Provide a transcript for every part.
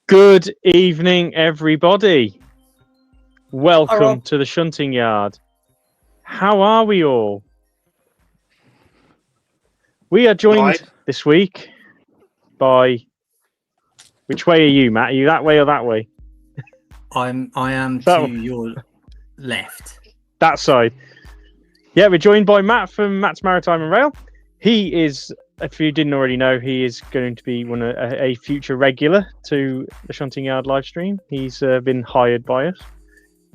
Good evening, everybody. Welcome to the Shunting Yard. How are we all? We are joined this week by... Which way are you, Matt? Are you that way or that way? I am to your left. That side. Yeah, we're joined by Matt from Matt's Maritime and Rail. He is, if you didn't already know, he is going to be a future regular to the Shunting Yard live stream. He's been hired by us.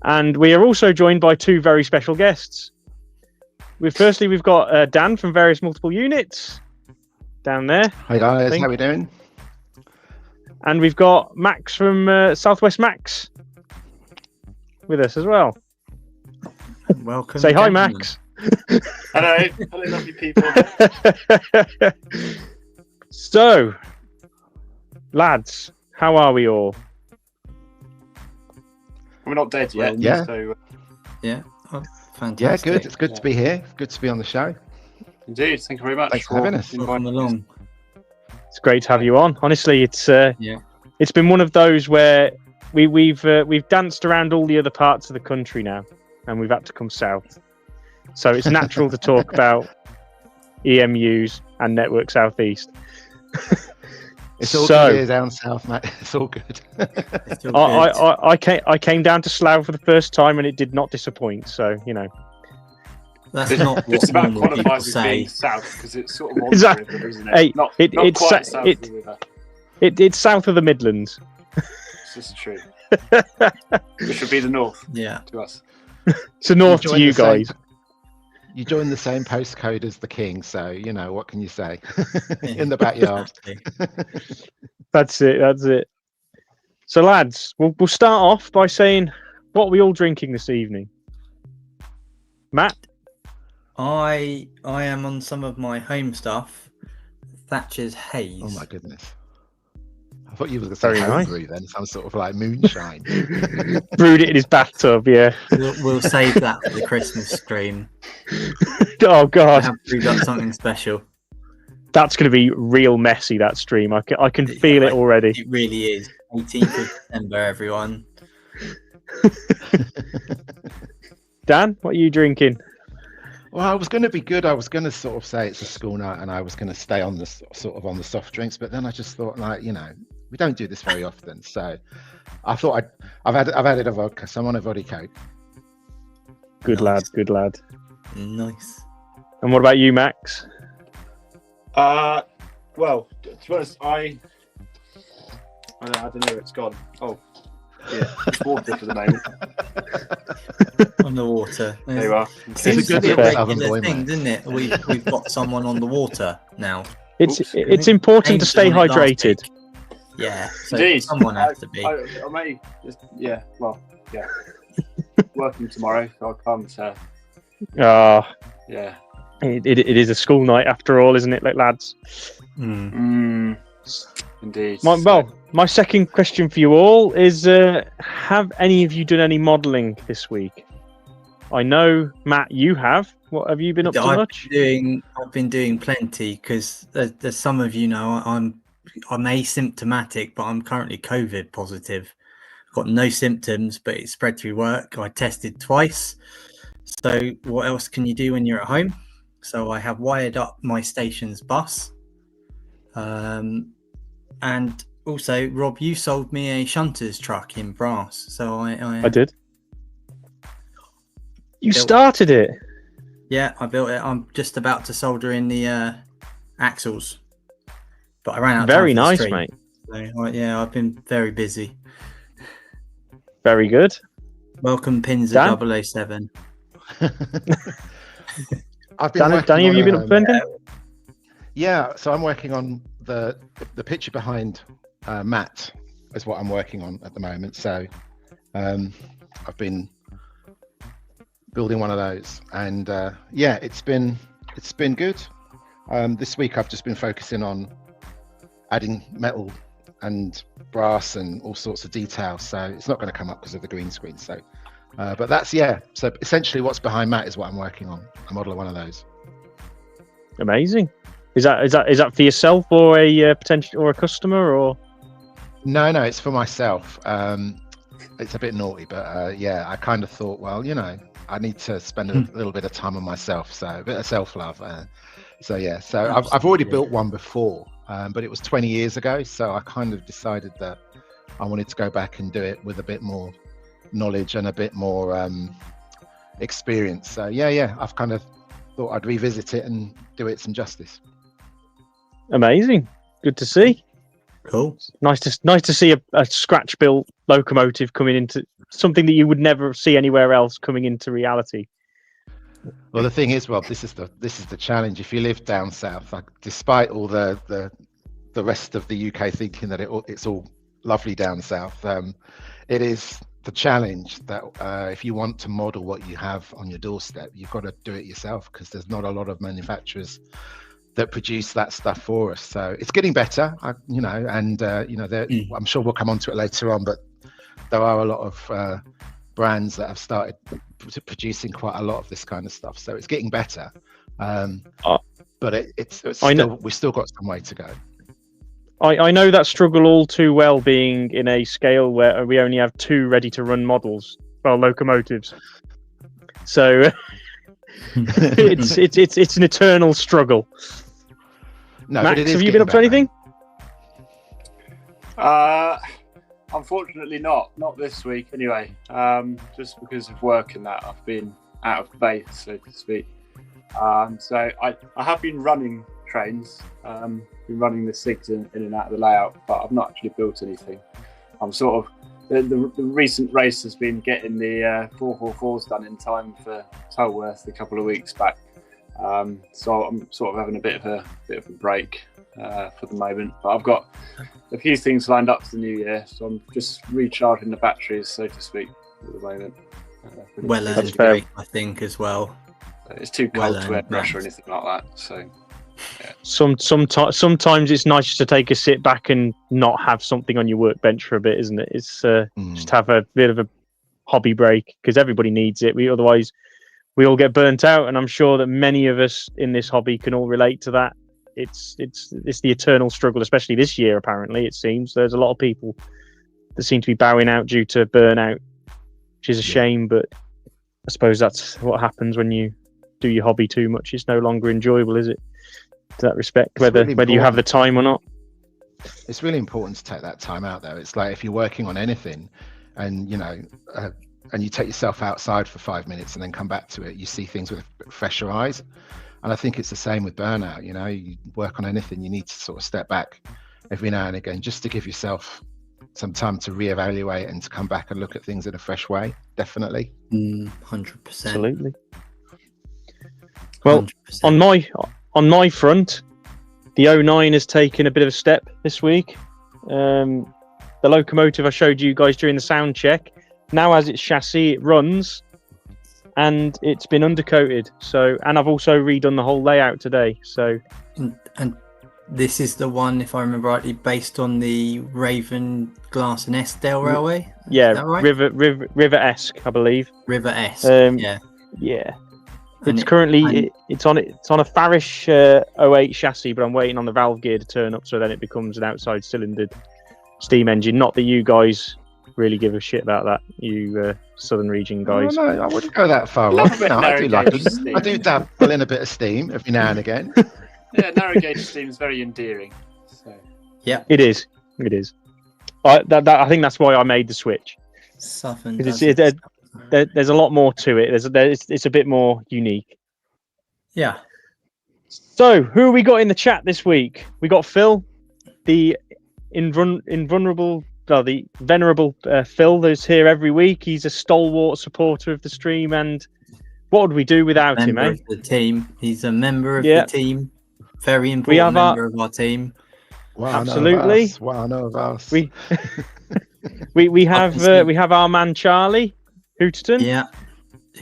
And we are also joined by two very special guests. Firstly, we've got Dan from Various Multiple Units down there. Hi guys, how are we doing? And we've got Max from SouthWestMax with us as well. Welcome. Say hi, Max. Hello, lovely people. So, lads, how are we all? We're not dead yet. Yeah. So, yeah. Oh, fantastic. Yeah, good. It's good to be here. Good to be on the show. Indeed. Thank you very much. Thanks for having us. Welcome along. It's great to have you on. Honestly, it's been one of those where we've danced around all the other parts of the country now, and we've had to come south. So it's natural to talk about EMUs and Network Southeast. It's all good here down south, mate. It's all good. I came down to Slough for the first time, and it did not disappoint. So that's not just what about qualifies as being south because it's sort of on the river, isn't it? Hey, not it's quite south of the river. It's south of the Midlands. This is true. Which would be the north. Yeah. To us. So north to you guys. You join the same postcode as the king, so what can you say? In the backyard. That's it. So lads, we'll start off by saying, what are we all drinking this evening? Matt? I am on some of my home stuff. Thatcher's Haze. Oh my goodness. I thought you were going to say homebrew then, some sort of like moonshine. Brewed it in his bathtub, yeah. We'll save that for the Christmas stream. Oh God. I have brewed up something special. That's going to be real messy, that stream. I can feel it already. It really is. 18th of December, everyone. Dan, what are you drinking? Well, I was going to be good. I was going to sort of say it's a school night, and I was going to stay on the sort of on the soft drinks. But then I just thought, we don't do this very often. So I thought I've added a vodka. So I'm on a vodka. Good lad. Nice. And what about you, Max? Well, to be honest, I don't know. It's gone. Oh, yeah. It's water for the moment. On the water. There you are. It's a good regular thing, isn't it? We've got someone on the water now. It's important to stay hydrated. Yeah, so indeed. Someone has to be. I may just, working tomorrow, so I can't. Yeah. It is a school night after all, isn't it, lads? Indeed. My second question for you all is: have any of you done any modelling this week? I know, Matt, you have. What have you been up to much? I've been doing plenty because there's some of you know I'm asymptomatic, but I'm currently COVID positive. I've got no symptoms, but it spread through work. I tested twice. So what else can you do when you're at home? So I have wired up my station's bus. And also, Rob, you sold me a shunter's truck in brass. So I did. You started it? Yeah, I built it. I'm just about to solder in the axles. But I ran out of time. Very nice, mate. So, I've been very busy. Very good. Welcome, Pinzer 007. Danny, have you been up to anything? Yeah, so I'm working on the picture behind Matt is what I'm working on at the moment. So I've been building one of those, and it's been good. This week I've just been focusing on adding metal and brass and all sorts of details. So it's not going to come up because of the green screen. So, but that's So essentially, what's behind Matt is what I'm working on. A model of one of those. Amazing. Is that for yourself or a potential or a customer or? No, it's for myself. It's a bit naughty, but yeah, I kind of thought, well, I need to spend a little bit of time on myself, so a bit of self-love. So yeah, so I've already built one before, but it was 20 years ago, so I kind of decided that I wanted to go back and do it with a bit more knowledge and a bit more experience. So yeah, I've kind of thought I'd revisit it and do it some justice. Amazing, good to see. Cool. Nice to see a scratch-built locomotive coming into something that you would never see anywhere else coming into reality. Well, the thing is, Rob, this is the challenge. If you live down south, like, despite all the rest of the UK thinking that it's all lovely down south, it is the challenge that if you want to model what you have on your doorstep, you've got to do it yourself, because there's not a lot of manufacturers that produce that stuff for us. So it's getting better, I'm sure we'll come on to it later on, but there are a lot of brands that have started producing quite a lot of this kind of stuff. So it's getting better, but we've still got some way to go. I know that struggle all too well, being in a scale where we only have 2 ready-to-run models, locomotives. So it's an eternal struggle. No, Max, but it is have you been up to anything? Unfortunately not this week anyway. Just because of work and that, I've been out of faith, so to speak. So I have been running trains, been running the SIGs in and out of the layout, but I've not actually built anything. I'm sort of the recent race has been getting the 444s done in time for Tolworth a couple of weeks back. So I'm sort of having a bit of a break for the moment, but I've got a few things lined up for the new year, so I'm just recharging the batteries, so to speak, at the moment. Well earned break, I think, as well. It's too cold to airbrush or anything like that, so yeah. Sometimes it's nice to take a sit back and not have something on your workbench for a bit, isn't it? It's just have a bit of a hobby break, because everybody needs it. Otherwise we all get burnt out, and I'm sure that many of us in this hobby can all relate to that. It's the eternal struggle, especially this year. Apparently, it seems there's a lot of people that seem to be bowing out due to burnout, which is a shame. But I suppose that's what happens when you do your hobby too much. It's no longer enjoyable, is it? To that respect, whether you have the time or not. It's really important to take that time out, though. It's like if you're working on anything, and and you take yourself outside for 5 minutes and then come back to it, you see things with fresher eyes. And I think it's the same with burnout. You work on anything, you need to sort of step back every now and again, just to give yourself some time to reevaluate and to come back and look at things in a fresh way. Definitely. 100%. Absolutely. Well, 100%. on my front, the 09 has taken a bit of a step this week. The locomotive I showed you guys during the sound check now has its chassis, it runs, and it's been undercoated. And I've also redone the whole layout today. So, and this is the one, if I remember rightly, based on the Raven, Glass and Eskdale Railway. Yeah, is that right? River-esque, I believe. River-esque. Yeah. And it's currently it's on a Farish 08 chassis, but I'm waiting on the valve gear to turn up, so then it becomes an outside cylindered steam engine. Not that you guys really give a shit about that, you southern region guys. No, I wouldn't go that far. No, I do like it. I do dabble in a bit of steam every now and again. Yeah, narrow gauge steam is very endearing. So. Yeah, it is. I think that's why I made the switch. There's a lot more to it. It's a bit more unique. Yeah. So who we got in the chat this week? We got Phil, the venerable Phil that's here every week. He's a stalwart supporter of the stream, and what would we do without him, eh? Of the team. He's a member of the team. Very important member of our team. Wow, absolutely. I know of us. We have our man Charlie Hooterton. Yeah.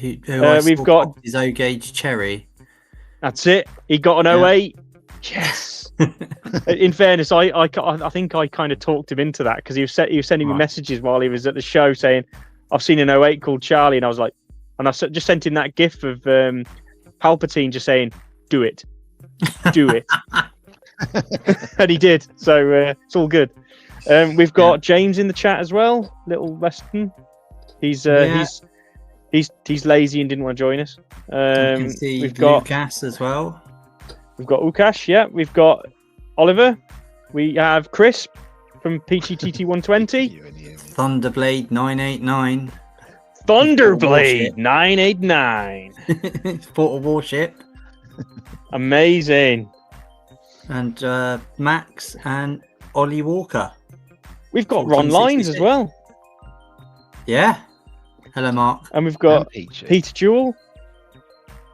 We've got his O gauge cherry. That's it. He got an 08. Yes. In fairness, I think I kind of talked him into that, because he was sending me messages while he was at the show saying, "I've seen an 08 called Charlie," and I was like, and I just sent him that GIF of Palpatine just saying, "Do it, do it," and he did. So it's all good. We've got James in the chat as well. Little Weston. He's lazy and didn't want to join us. I can see we've got Lucas as well. We've got Ukash. Yeah, we've got Oliver. We have Chris from TTTE 120. Thunderblade 989. Thunderblade 989. Portal warship. Amazing. And Max and Ollie Walker. We've got Ron Lines as well. Yeah. Hello, Mark. And we've got Peter Jewell.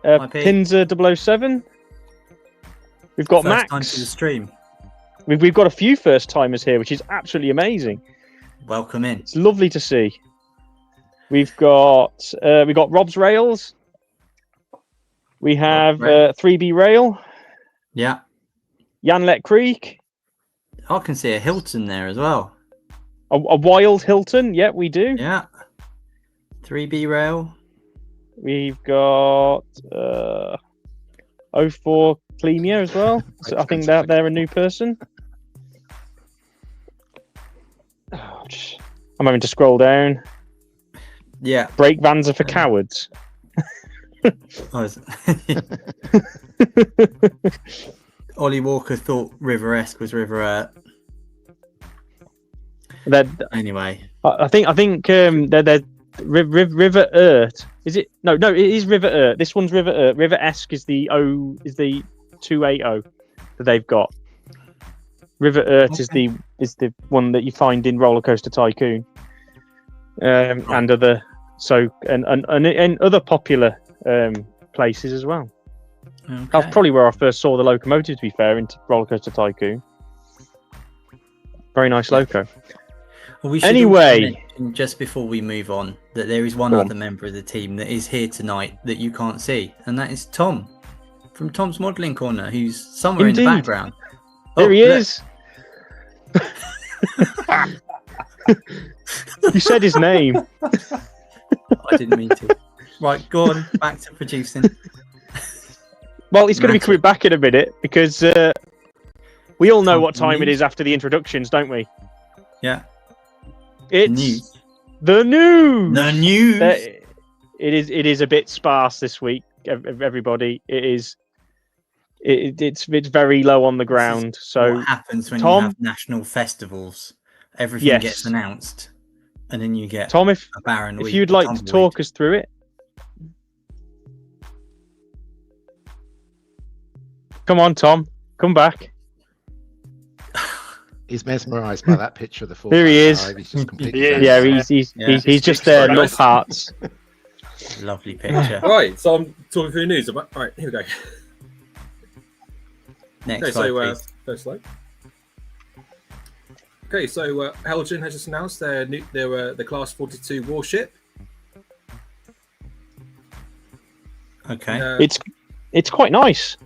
Pinzer 007. We've got First Max. time to the stream. We've got a few first timers here, which is absolutely amazing. Welcome in. It's lovely to see. We've got Rob's Rails. We have 3B Rail. Yeah. Yanlet Creek. I can see a Hilton there as well. A Wild Hilton. Yeah, we do. Yeah. 3B Rail. We've got 04 Clemia as well. So I think they're a new person. Oh, I'm having to scroll down. Yeah. Brake vans are for cowards. Ollie Walker thought River-esque was River. Anyway, I think they're River Ert. Is it? No, it is River Ert. This one's River Ert. River-esque is the 280 that they've got. River Ert is the one that you find in Roller Coaster Tycoon, and other and other popular places as well. okay. That's probably where I first saw the locomotive. To be fair, into Roller Coaster Tycoon. Very nice loco. Well, we should Anyway, mention, just before we move on, that there is one other member of the team that is here tonight that you can't see, and that is Tom from Tom's Modelling Corner, who's somewhere Indeed. in the background. There he is. You said his name. I didn't mean to. Right, go on, back to producing. Well, he's going to be coming back in a minute because we all know what time it is after the introductions, don't we? Yeah. It's the news. The news. It is a bit sparse this week, everybody. It's very low on the ground. So what happens when Tom, you have national festivals? Everything gets announced, and then you get Tom. If you'd like to talk us through it, come on, Tom, come back. He's mesmerised by that picture of the 4x5. Here he is. He's just completely he's just there. Love hearts. Lovely picture. Right, so I'm talking through the news. All right, here we go. Next slide, please. First slide. Okay, so Helgen has just announced their Class 42 warship. Okay. It's quite nice.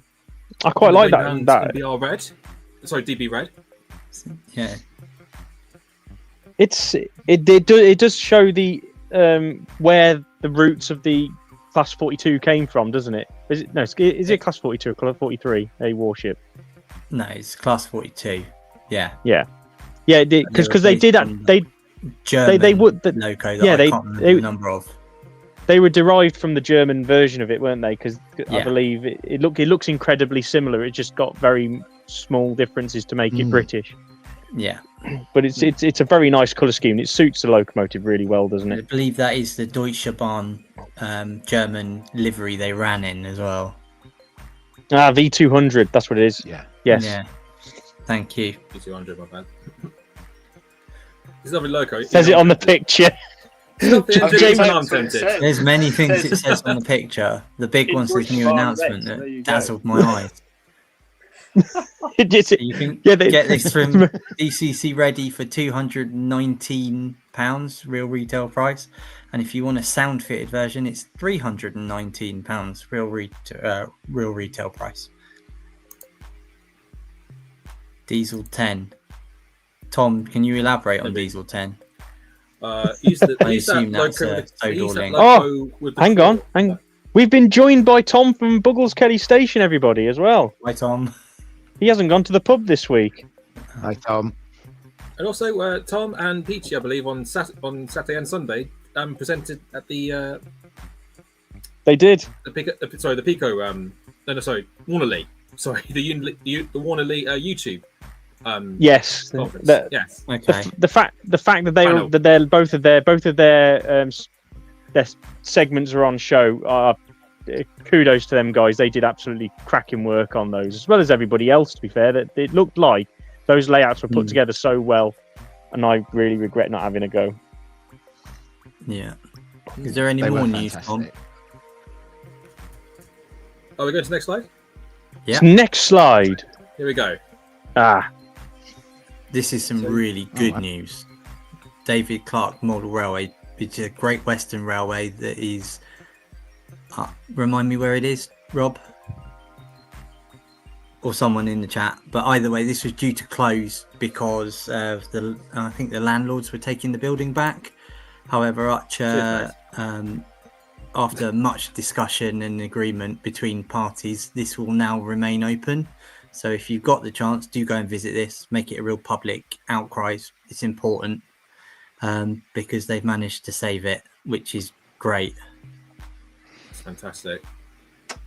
I quite like that. DB red. Sorry, DB red. Yeah. It does show the where the roots of the Class 42 came from, doesn't it? Is it Class 42 or Class 43? A warship? No, it's Class 42. Yeah. Yeah, because they did that. German they would loco that I can't remember the number of. They were derived from the German version of it, weren't they? Because Yeah. I believe it looks incredibly similar. It just got very small differences to make it British. Yeah. But it's a very nice colour scheme. It suits the locomotive really well, doesn't I it? believe that is the Deutsche Bahn German livery they ran in as well. V200. That's what it is. Yeah. Yes. Yeah. Thank you. 200, my bad. It's not a loco. It says it on the picture. I'm tempted. There's many things it says on the picture. The big one's this new announcement that dazzled my eyes. You can get this from DCC Ready for £219 real retail price, and if you want a sound fitted version, it's £319 real retail price. Diesel 10. Tom, can you elaborate on Diesel 10? Hang on. We've been joined by Tom from Buggles Kelly Station, everybody, as well. Hi, Tom. He hasn't gone to the pub this week. Hi, Tom. And also, Tom and Peachy, I believe, on Saturday and Sunday, presented at the They did. the Pico. Warnerly. Sorry, the Warnerly YouTube. Yes. Conference. Yes. Okay. The fact that they Panel. were that they're both of their segments are on show. Kudos to them guys. They did absolutely cracking work on those, as well as everybody else. To be fair, that it looked like those layouts were put together so well, and I really regret not having a go. Yeah. Is there any They more were news, Tom? fantastic. Are we going to the next slide? Yeah. Next slide. Here we go. This is some really good news. David Clark Model Railway. It's a Great Western Railway that is. Remind me where it is, Rob, or someone in the chat. But either way, this was due to close because I think the landlords were taking the building back. However, Archer, after much discussion and agreement between parties, this will now remain open. So if you've got the chance, do go and visit this. Make it a real public outcry. It's important because they've managed to save it, which is great. It's fantastic.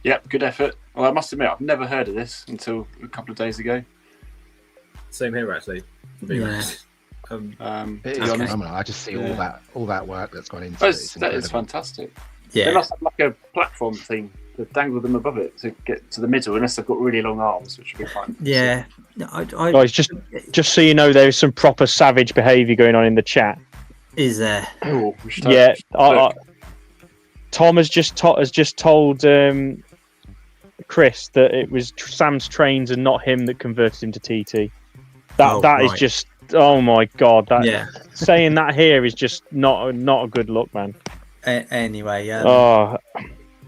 Yep, good effort. Well, I must admit, I've never heard of this until a couple of days ago. Same here, actually. To be Yeah. honest. It is Okay. phenomenal. I just see all that work that's gone into That it. is, It's that is incredible. fantastic. Yeah. They must have like a platform thing to dangle them above it to get to the middle, unless they've got really long arms, which would be fine. Yeah. Guys, just so you know, there's some proper savage behaviour going on in the chat. Is there? Oh, we should Yeah, look. Tom has just told Chris that it was Sam's trains and not him that converted him to TT. That is right. just, oh my god! Yeah. Saying that here is just not a good look, man. Anyway, Oh,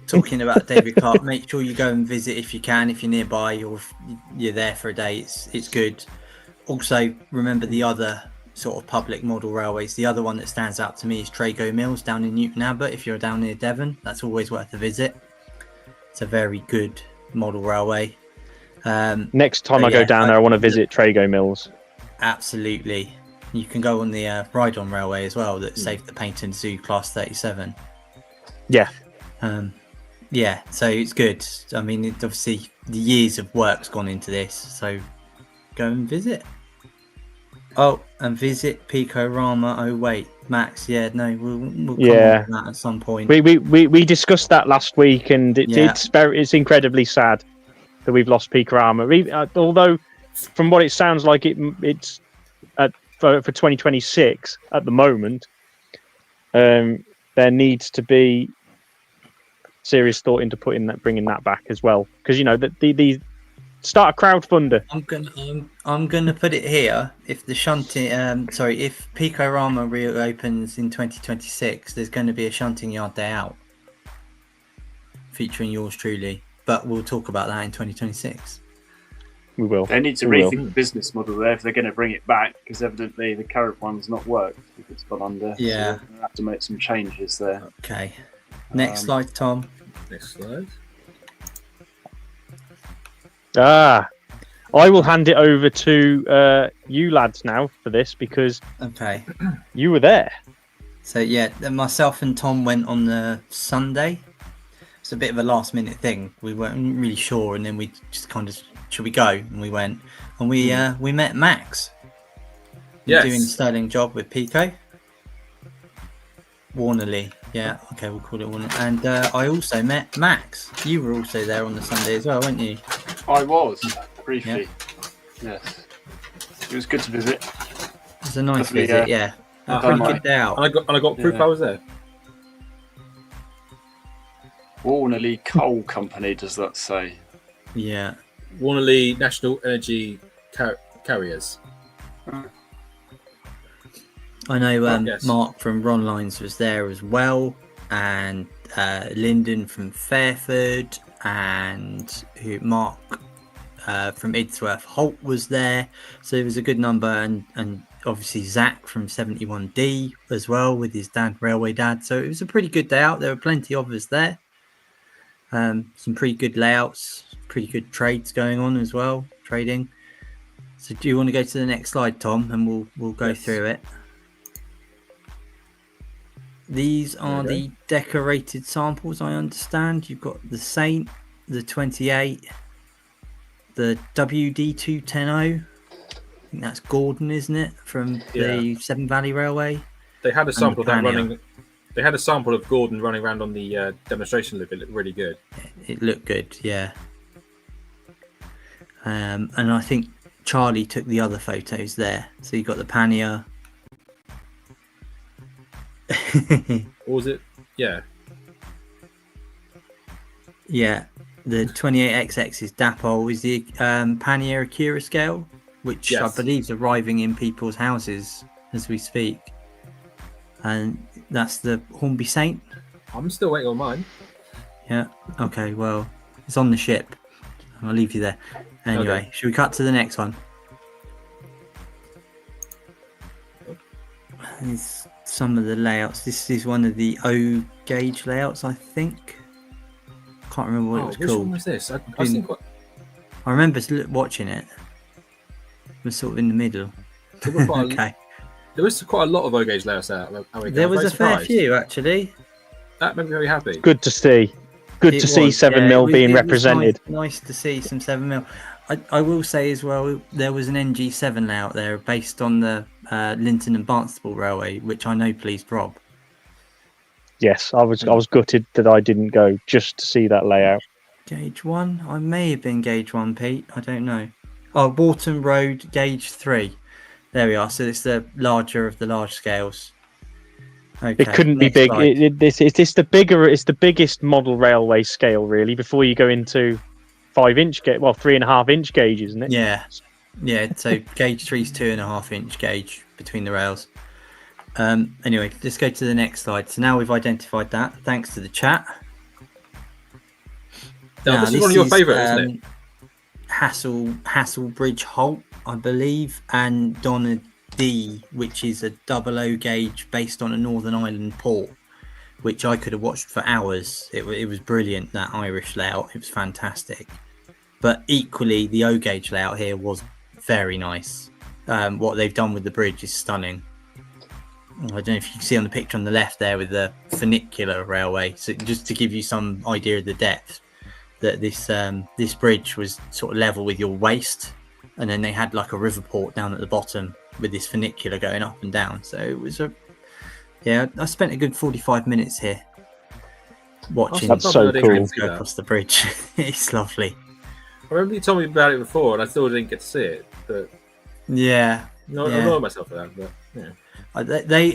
talking about David Clark, make sure you go and visit if you can, if you're nearby or if you're there for a day. It's good. Also, remember the other sort of public model railways. The other one that stands out to me is Trago Mills down in Newton Abbot. If you're down near Devon, that's always worth a visit. It's a very good model railway. next time I go down there, I want to visit Trago Mills. Absolutely. You can go on the Ride-on Railway as well that saved the Paynton Zoo Class 37. Yeah. Yeah, so it's good. I mean, obviously, the years of work's gone into this, so go and visit. Oh, and visit Pico-Rama. Oh, wait, Max, yeah, no, we'll come on to that at some point. We discussed that last week, and it's incredibly sad that we've lost Pico-Rama. Although, from what it sounds like, it's for 2026 at the moment. There needs to be serious thought into bringing that back as well, because the start a crowdfunder. I'm gonna put it here. If the shunting, if Pico-Rama reopens in 2026, there's going to be a shunting yard day out featuring yours truly. But we'll talk about that in 2026 We will. They need to rethink the business model there if they're going to bring it back, because evidently the current one's not worked if it's gone under. Yeah. So we'll have to make some changes there. Okay. Next slide, Tom. Next slide. I will hand it over to you lads now for this, because Okay. you were there. So yeah, myself and Tom went on the Sunday. It's a bit of a last minute thing. We weren't really sure, and then we just kind of, should we go? And we went, and we met Max. Yes. Doing a sterling job with Pico. Warnerly, yeah, okay, we'll call it Warner. And I also met Max. You were also there on the Sunday as well, weren't you? I was, briefly. Yes. It was good to visit. It was a nice Definitely, visit, yeah. A done pretty good day out. And I got proof Yeah. I was there. Warnerly Coal Company, does that say? Yeah. Warnerly National Energy Carriers. I know Yes. Mark from Ron Lines was there as well, and Lyndon from Fairford, and Mark from Idsworth Holt was there. So it was a good number, and obviously Zach from 71D as well with his railway dad. So it was a pretty good day out. There were plenty of us there. Some pretty good layouts, pretty good trades going on as well, trading. So do you want to go to the next slide, Tom, and we'll go Yes. through it? These are There we the decorated samples, I understand. You've got the Saint, the 28, the WD210. I think that's Gordon, isn't it? From the Severn Valley Railway. They had a sample of that Pania. running. They had a sample of Gordon running around on the demonstration loop. It looked really good. It looked good, yeah. And I think Charlie took the other photos there. So you got the Pania. Or was it? Yeah. Yeah, the 28XX is Dapol is the Pania Acura scale, which I Yes. believe is arriving in people's houses as we speak. And that's the Hornby Saint. I'm still waiting on mine. Yeah, okay, well, it's on the ship. I'll leave you there. Anyway, Okay. should we cut to the next one? There's some of the layouts. This is one of the O gauge layouts, I think. Can't remember what it was which called. one was this? I Been- think I remember watching it. It was sort of in the middle. there was quite, Okay. there was quite a lot of O-gauge layouts out. There was a fair few, actually. That made me very happy. Good to see. Good It to see was, 7 yeah, mil it was- being it was represented. Nice to see some 7mm. I will say as well, there was an NG7 layout there based on the Linton and Barnstable Railway, which I know pleased Rob. Yes, I was gutted that I didn't go just to see that layout. Gauge 1? I may have been Gauge 1, Pete. I don't know. Oh, Wharton Road, Gauge 3. There we are. So it's the larger of the large scales. Okay, It couldn't be next big. slide. It's the biggest model railway scale really. Before you go into 5-inch gauge, 3.5-inch gauge, isn't it? Yeah. So Gauge 3 is 2.5-inch gauge between the rails. Anyway, let's go to the next slide. So now we've identified that. Thanks to the chat. Now, this is one of your favourites, isn't it? Hasselbridge Holt, I believe, and Donna D, which is a 00 gauge based on a Northern Ireland port, which I could have watched for hours. It was brilliant, that Irish layout. It was fantastic. But equally, the O gauge layout here was very nice. What they've done with the bridge is stunning. I don't know if you can see on the picture on the left there with the funicular railway. So just to give you some idea of the depth, that this bridge was sort of level with your waist, and then they had like a river port down at the bottom with this funicular going up and down. So it was I spent a good 45 minutes here watching That's so the cool. trains go across the bridge. It's lovely. I remember you told me about it before, and I still didn't get to see it. But Yeah. I'm annoying myself for that. But yeah.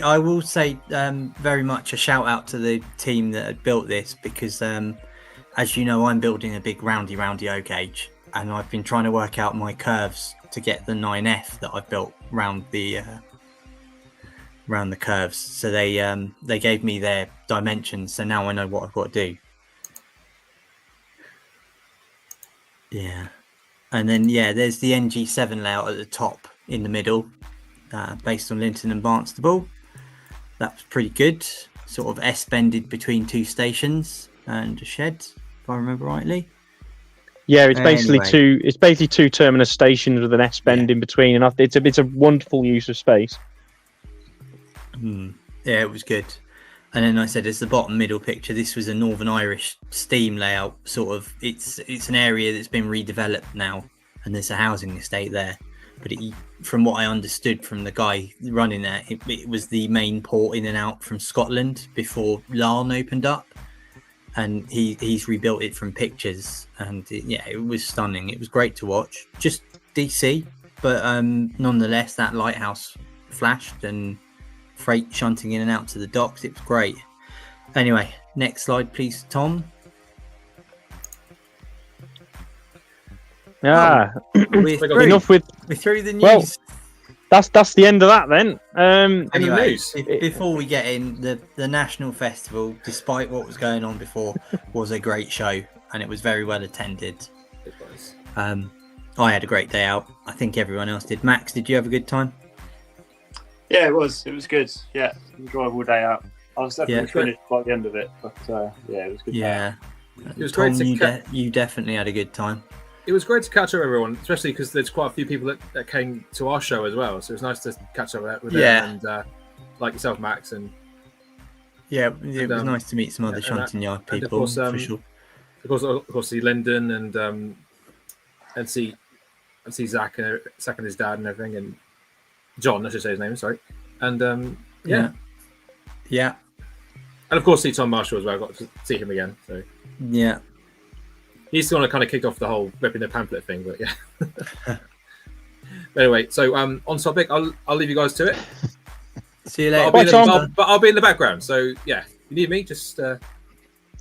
I will say very much a shout out to the team that had built this, because as you know, I'm building a big roundy O gauge, and I've been trying to work out my curves to get the 9F that I've built round the curves. So they gave me their dimensions, so now I know what I've got to do. Yeah, and then there's the NG7 layout at the top in the middle, based on Linton and Barnstable. That's pretty good. Sort of S-bended between two stations and a shed, if I remember rightly. Yeah, it's basically Anyway. two terminus stations with an S bend in between, and it's a wonderful use of space. Yeah, it was good. And then I said, it's the bottom middle picture. This was a Northern Irish steam layout. Sort of, it's an area that's been redeveloped now, and there's a housing estate there. But from what I understood from the guy running there, it was the main port in and out from Scotland before Larne opened up, and he's rebuilt it from pictures, and it was stunning. It was great to watch. Just DC, but nonetheless, that lighthouse flashed and freight shunting in and out to the docks. It was great. Anyway, next slide, please, Tom. We're through the news. Well, that's the end of that then. Anyway, before we get in, the National Festival, despite what was going on before, was a great show, and it was very well attended. It was. I had a great day out. I think everyone else did. Max, did you have a good time? Yeah, it was. It was good. Yeah, enjoyable day out. I was definitely finished by the end of it, but it was good. Yeah, It was Tom, great to you definitely had a good time. it was great to catch up with everyone, especially because there's quite a few people that came to our show as well. So it was nice to catch up with them and like yourself, Max, and it was nice to meet some other Shunting Yard people. And of course, for sure. Of course, see Lyndon and see Zach and his dad and everything, and John, I should say his name. Sorry, and yeah, and of course see Tom Marshall as well. I got to see him again. So yeah. He's the one that kind of kicked off the whole ripping the pamphlet thing, but yeah. But anyway, so on topic, I'll leave you guys to it. See you later. But I'll be in the background. So yeah, you need me, just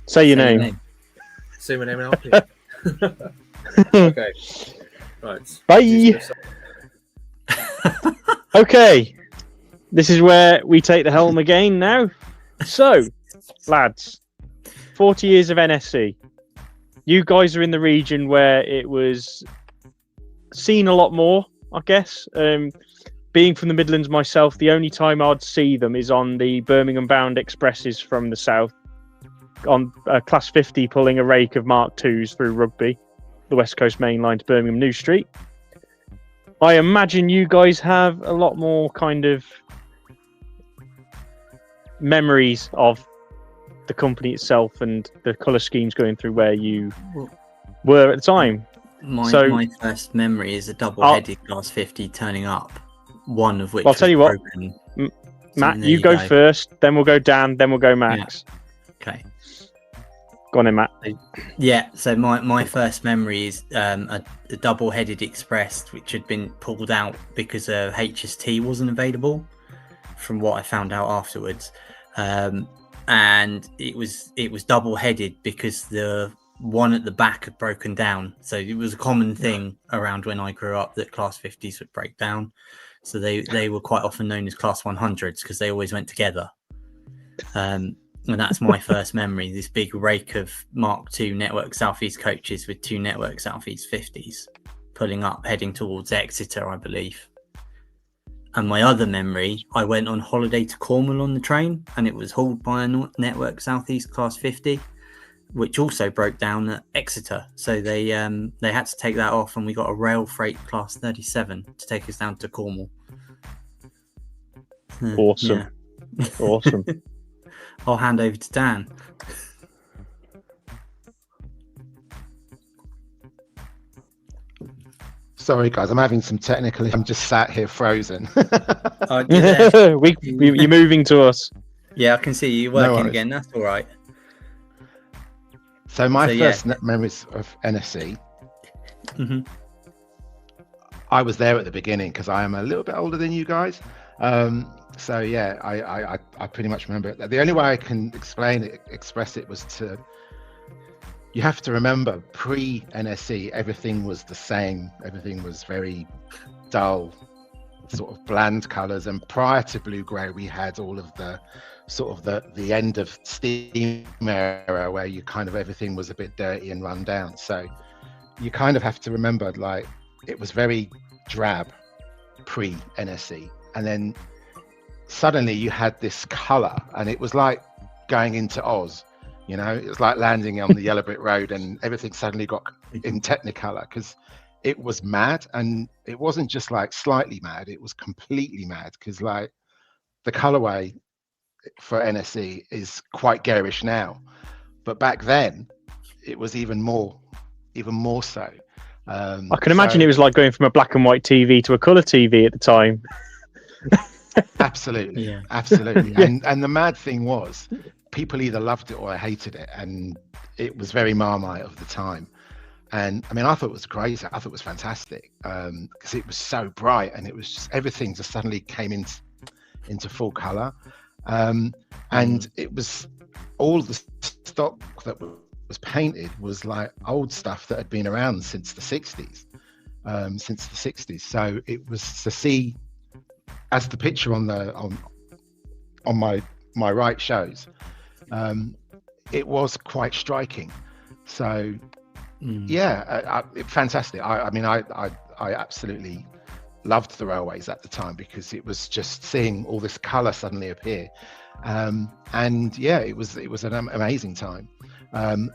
say your name. Say my name and I'll okay. Right. Bye. Okay. This is where we take the helm again now. So, lads, 40 years of NSC. You guys are in the region where it was seen a lot more, I guess. Being from the Midlands myself, the only time I'd see them is on the Birmingham-bound expresses from the south, on Class 50 pulling a rake of Mark IIs through Rugby, the West Coast main line to Birmingham New Street. I imagine you guys have a lot more kind of memories of the company itself and the colour schemes going through where you were at the time. My first memory is a double-headed Class 50 turning up, one of which I'll tell you what, Matt, you go first, then we'll go Dan, then we'll go Max. Yeah. Okay. Go on in, Matt. Yeah, so my first memory is a double-headed express which had been pulled out because HST wasn't available, from what I found out afterwards. And it was double-headed because the one at the back had broken down. So it was a common thing around when I grew up that Class 50s would break down. So they were quite often known as Class 100s because they always went together. And that's my first memory, this big rake of Mark II Network Southeast coaches with 2 Network Southeast 50s pulling up, heading towards Exeter, I believe. And my other memory, I went on holiday to Cornwall on the train, and it was hauled by a Network Southeast Class 50, which also broke down at Exeter. So they had to take that off, and we got a rail freight Class 37 to take us down to Cornwall. Awesome. Yeah. Awesome. I'll hand over to Dan. Sorry, guys, I'm having some technical. I'm just sat here frozen. You're moving to us. Yeah, I can see you working again. That's all right. So my first memories of NSC, I was there at the beginning because I am a little bit older than you guys. So yeah, I pretty much remember it. The only way I can express it was to. You have to remember, pre-NSC, everything was the same. Everything was very dull, sort of bland colours. And prior to blue-grey, we had all of the sort of the end of steam era where you kind of everything was a bit dirty and run down. So you kind of have to remember, like, it was very drab pre-NSC. And then suddenly you had this colour, and it was like going into Oz. You know, it was like landing on the Yellow Brick Road, and everything suddenly got in Technicolor because it was mad. And it wasn't just like slightly mad, it was completely mad because, like, the colorway for NSC is quite garish now, but back then it was even more so. I can imagine it was like going from a black and white TV to a color TV at the time. Absolutely. Yeah. Absolutely. And the mad thing was, people either loved it or hated it, and it was very Marmite of the time. And I mean, I thought it was crazy. I thought it was fantastic because it was so bright, and it was just everything just suddenly came into full color. And it was all the stock that was painted was like old stuff that had been around since the 60s. So it was to see, as the picture on my right shows, it was quite striking. So fantastic. I absolutely loved the railways at the time because it was just seeing all this color suddenly appear. And yeah, it was an amazing time.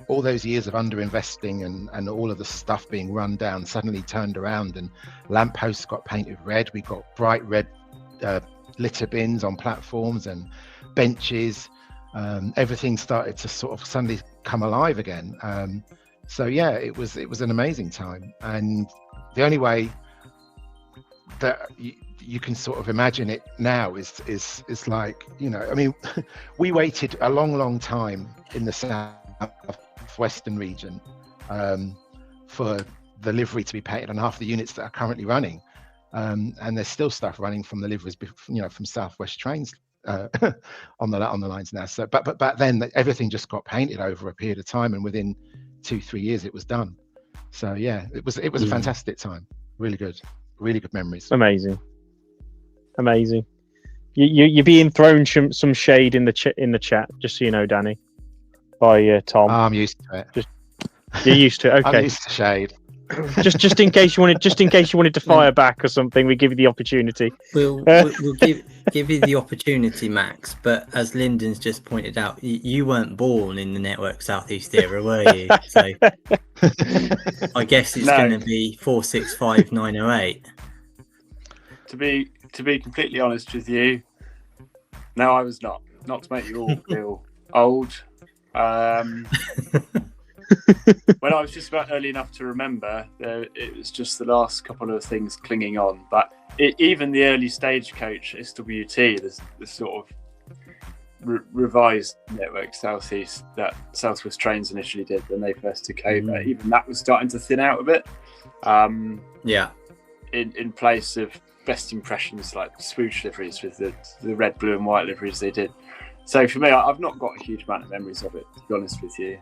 all those years of underinvesting and all of the stuff being run down suddenly turned around, and lampposts got painted red. We got bright red litter bins on platforms and benches. Everything started to sort of suddenly come alive again. So yeah, it was an amazing time, and the only way that you can sort of imagine it now is like, you know, I mean, we waited a long time in the southwestern region for the livery to be painted on half the units that are currently running, and there's still stuff running from the liveries, you know, from Southwest trains on the lines now. So but back then everything just got painted over a period of time, and within 2-3 years it was done. So yeah, it was a fantastic time. Really good memories. Amazing. You're being thrown some shade in the chat, just so you know, Danny, by Tom. I'm used to it. You're used to it. Okay. I'm used to shade. just in case you wanted to fire back or something, we give you the opportunity. We'll give you the opportunity, Max. But as Lyndon's just pointed out, you weren't born in the Network Southeast era, were you? So I guess it's going to be 465908. To be completely honest with you, no, I was not. Not to make you all feel old. When I was just about early enough to remember, it was just the last couple of things clinging on. But even the early stagecoach SWT, the sort of revised Network Southeast that Southwest Trains initially did when they first took over, even that was starting to thin out a bit. In place of best impressions like swoosh liveries with the red, blue and white liveries they did. So for me, I've not got a huge amount of memories of it, to be honest with you.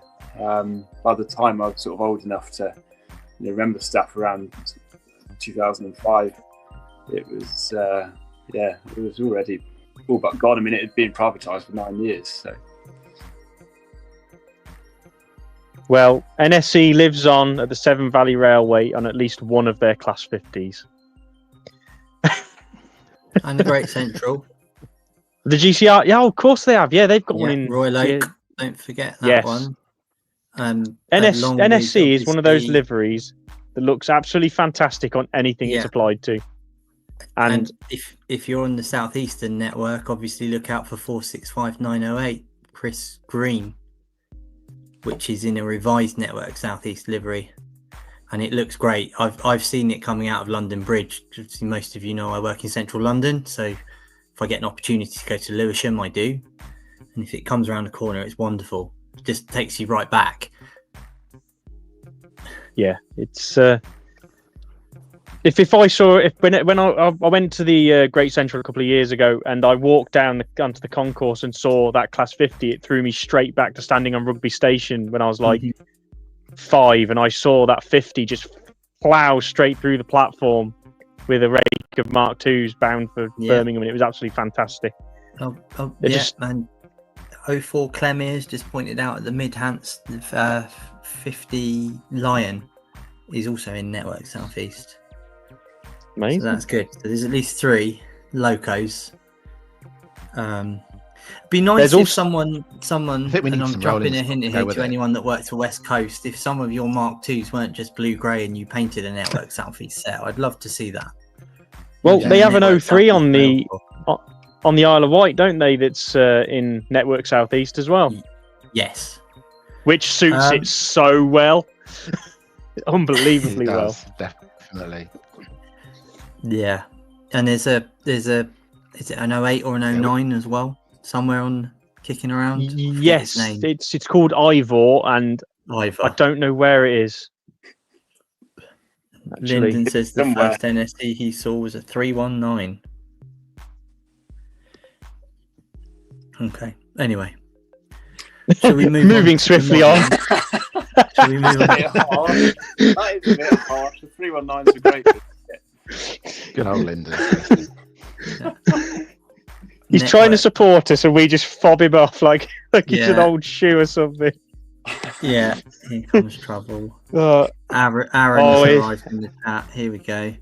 By the time I was sort of old enough to remember stuff around 2005, it was it was already all but gone. I mean, it had been privatised for 9 years. So, well, NSE lives on at the Severn Valley Railway on at least one of their Class 50s. And the Great Central. The GCR, yeah, of course they have. Yeah, they've got one in Royal Oak. Don't forget that one. NSC is one of those liveries that looks absolutely fantastic on anything it's applied to. And if you're on the Southeastern network, obviously look out for 465908 Chris Green, which is in a revised Network Southeast livery, and it looks great. I've seen it coming out of London Bridge. Most of you know I work in central London, so if I get an opportunity to go to Lewisham, I do. And if it comes around the corner, it's wonderful. It just takes you right back. Yeah, it's when I went to the Great Central a couple of years ago, and I walked onto the concourse and saw that Class 50, it threw me straight back to standing on Rugby Station when I was like 5, and I saw that 50 just plough straight through the platform with a rake of Mark IIs bound for Birmingham, and it was absolutely fantastic. And 04 Clemiers just pointed out at the Midhants, 50 Lion is also in Network Southeast. Amazing. So that's good. So there's at least 3 locos. Be nice if someone, and I'm dropping a hint here to anyone that works for West Coast, if some of your Mark IIs weren't just blue-grey and you painted a Network Southeast set, I'd love to see that. Well, they have an 03 on the Isle of Wight, don't they? That's in Network Southeast as well. Yes. Which suits it so well. Unbelievably well. Definitely. Yeah. And is it an 08 or an 09 as well? Somewhere on kicking around? Yes. It's called Ivor, and I don't know where it is. Actually, Lyndon says the first NSE he saw was a 319. Okay. Anyway, shall we move moving swiftly on? Shall we move on? That is a bit harsh. The 319 is a great bit. Good old Lyndon. He's trying to support us, and we just fob him off like he's an old shoe or something. Yeah, here comes trouble. Aaron has arrived in the chat. Here we go.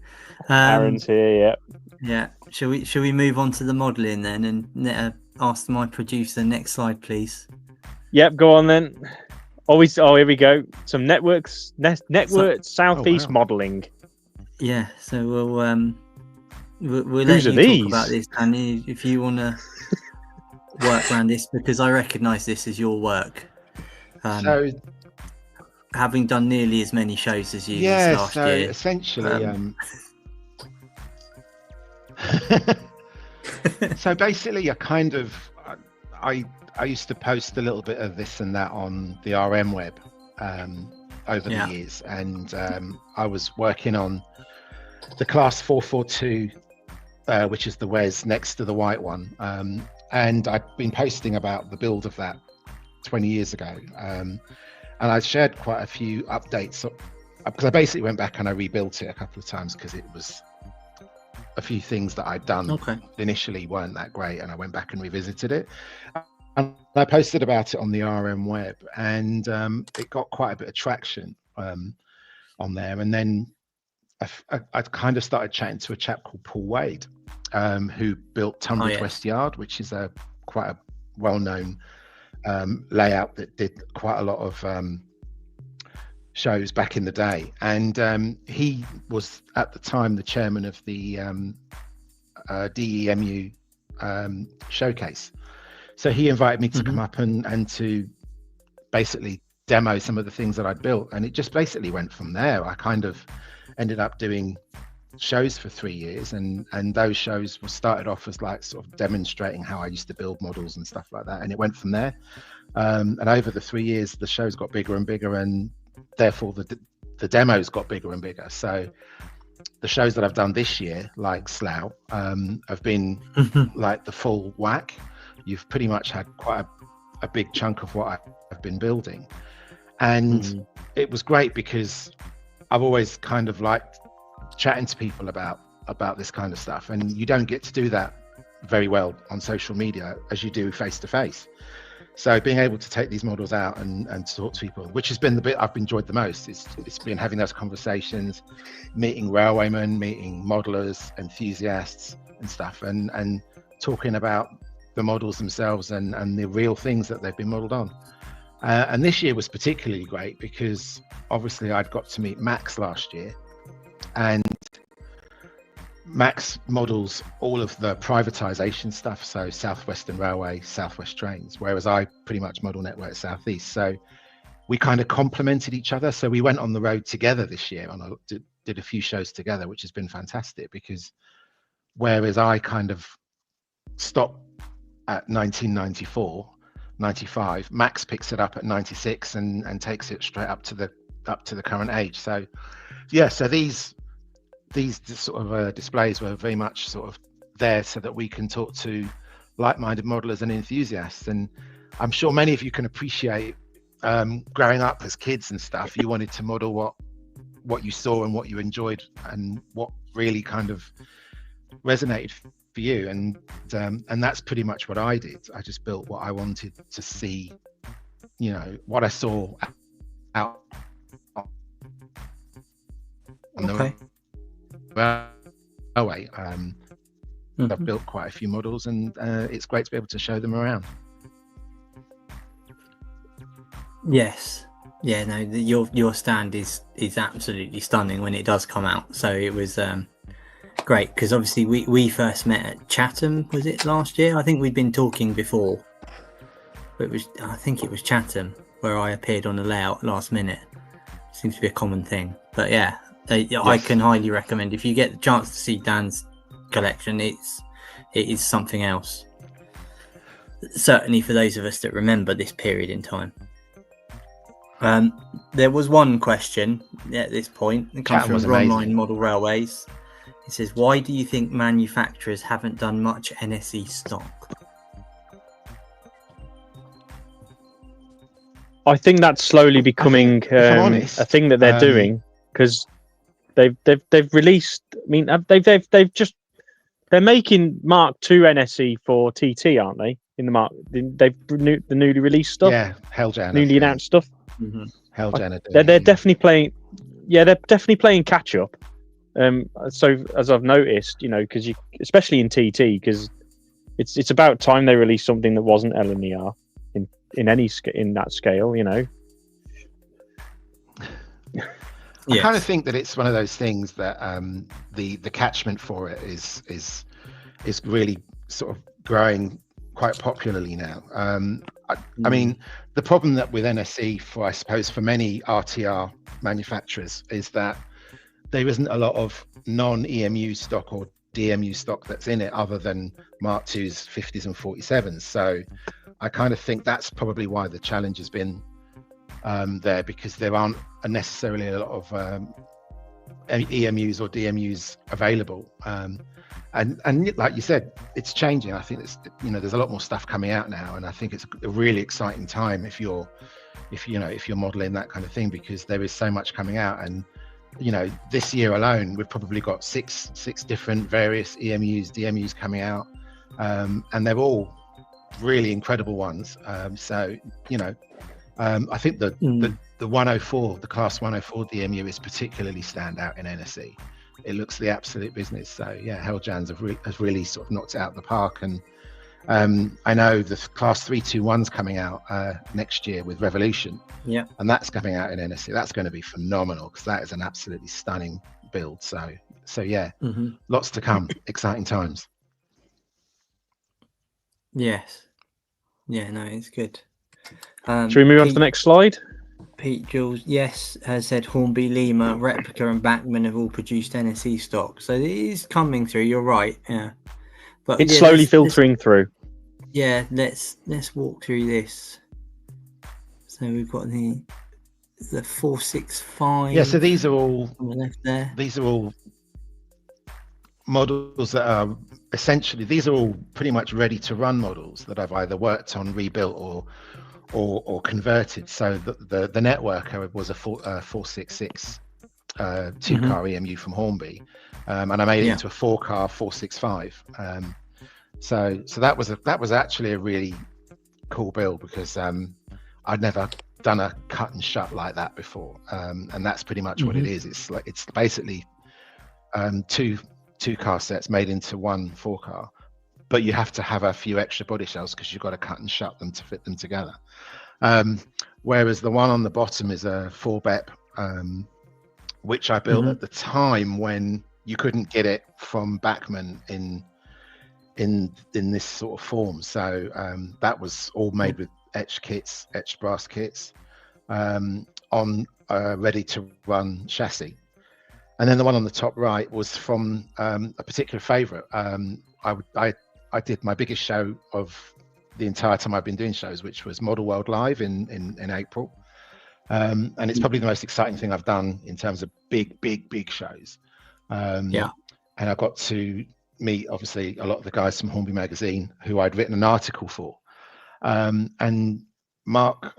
Aaron's here. Yeah. Shall we move on to the modelling then, and ask my producer next slide, please? Yep, go on then. Always. Oh, here we go. Some network southeast wow. modelling. Yeah, so we'll Whose let are you talk about these? this, Danny, if you want to work around this, because I recognise this as your work. So Having done nearly as many shows as you this yeah, last so year. essentially, so basically, I used to post a little bit of this and that on the RM web over the years, and I was working on the class 442, which is the WES next to the white one, and I'd been posting about the build of that 20 years ago, and I shared quite a few updates because I basically went back and I rebuilt it a couple of times because it was a few things that I'd done initially weren't that great, and I went back and revisited it, and I posted about it on the RM web, and it got quite a bit of traction on there. And then I kind of started chatting to a chap called Paul Wade, who built Tunbridge West Yard, which is quite a well-known layout that did quite a lot of shows back in the day, and he was at the time the chairman of the DEMU showcase. So he invited me to come up and to basically demo some of the things that I'd built, and it just basically went from there. I kind of ended up doing shows for 3 years, and those shows were started off as like sort of demonstrating how I used to build models and stuff like that, and it went from there. And over the 3 years, the shows got bigger and bigger, and therefore the demos got bigger and bigger. So the shows that I've done this year, like Slough, have been like the full whack. You've pretty much had quite a big chunk of what I've been building, and it was great because I've always kind of liked chatting to people about this kind of stuff, and you don't get to do that very well on social media as you do face to face. So being able to take these models out and talk to people, which has been the bit I've enjoyed the most, it's been having those conversations, meeting railwaymen, meeting modelers, enthusiasts and stuff, and talking about the models themselves and the real things that they've been modeled on. And this year was particularly great because obviously I'd got to meet Max last year, and Max models all of the privatization stuff, so South Western Railway, South West Trains, whereas I pretty much model Network South East. So we kind of complemented each other. So we went on the road together this year, and I did a few shows together, which has been fantastic, because whereas I kind of stopped at 1994, 95, Max picks it up at 96 and takes it straight up to the current age. So yeah, so these sort of displays were very much sort of there so that we can talk to like-minded modelers and enthusiasts. And I'm sure many of you can appreciate growing up as kids and stuff, you wanted to model what you saw and what you enjoyed and what really kind of resonated for you. And that's pretty much what I did. I just built what I wanted to see, you know, what I saw out on the railway. I've built quite a few models, and it's great to be able to show them around. Yes, yeah, no, your stand is absolutely stunning when it does come out. So it was great because obviously we first met at Chatham, was it last year? I think we'd been talking before, but I think it was Chatham where I appeared on the layout last minute. Seems to be a common thing, but yeah. Yes. I can highly recommend if you get the chance to see Dan's collection. It is something else. Certainly for those of us that remember this period in time. There was one question at this point. It comes from Online Model Railways. It says, "Why do you think manufacturers haven't done much NSE stock?" I think that's slowly becoming a thing that they're doing, because they've released. I mean, they're making Mark II NSE for TT, aren't they? In the Mark, the newly released stuff. Yeah, Helljan. Newly announced stuff. Helljan. They're definitely playing. Yeah, they're definitely playing catch up. So as I've noticed, you know, because especially in TT, because it's about time they released something that wasn't LNER in that scale, you know. I kind of Yes. think that it's one of those things that the catchment for it is really sort of growing quite popularly now. I mean, the problem that with NSE, I suppose for many RTR manufacturers, is that there isn't a lot of non-EMU stock or DMU stock that's in it other than Mark II's 50s and 47s. So I kind of think that's probably why the challenge has been there, because there aren't necessarily a lot of EMUs or DMUs available. And like you said, it's changing. I think it's, there's a lot more stuff coming out now, and I think it's a really exciting time if you're modeling that kind of thing, because there is so much coming out. And this year alone, we've probably got six different various EMUs, DMUs coming out, and they're all really incredible ones. So I think the 104, the class 104 DMU is particularly stand out in NSE. It looks the absolute business. So yeah, Helljans has really sort of knocked it out of the park. And I know the class 321's coming out next year with Revolution. Yeah. And that's coming out in NSE. That's going to be phenomenal, because that is an absolutely stunning build. So yeah, lots to come. Exciting times. Yes. Yeah, no, it's good. Should we move on to the next slide? Pete Jules, yes, has said Hornby, Lima, Replica, and Bachmann have all produced NSE stock. So it is coming through. You're right. Yeah, but It's slowly filtering through. Yeah, let's walk through this. So we've got the 465. Yeah, so these are all on the left there. These are all models that are essentially, these are all pretty much ready to run models that I've either worked on, rebuilt, or converted. So the networker was a 466 two-car EMU from Hornby, and I made it into a 4-car 465. So that was actually a really cool build, because I'd never done a cut and shut like that before, and that's pretty much what it is. It's basically two car sets made into one 4-car, but you have to have a few extra body shells because you've got to cut and shut them to fit them together. Whereas the one on the bottom is a 4BEP, which I built at the time when you couldn't get it from Bachmann in this sort of form. So that was all made with etched brass kits on a ready to run chassis. And then the one on the top right was from a particular favorite. I did my biggest show of the entire time I've been doing shows, which was Model World Live in April. And it's probably the most exciting thing I've done in terms of big shows. And I got to meet, obviously, a lot of the guys from Hornby magazine who I'd written an article for. And Mark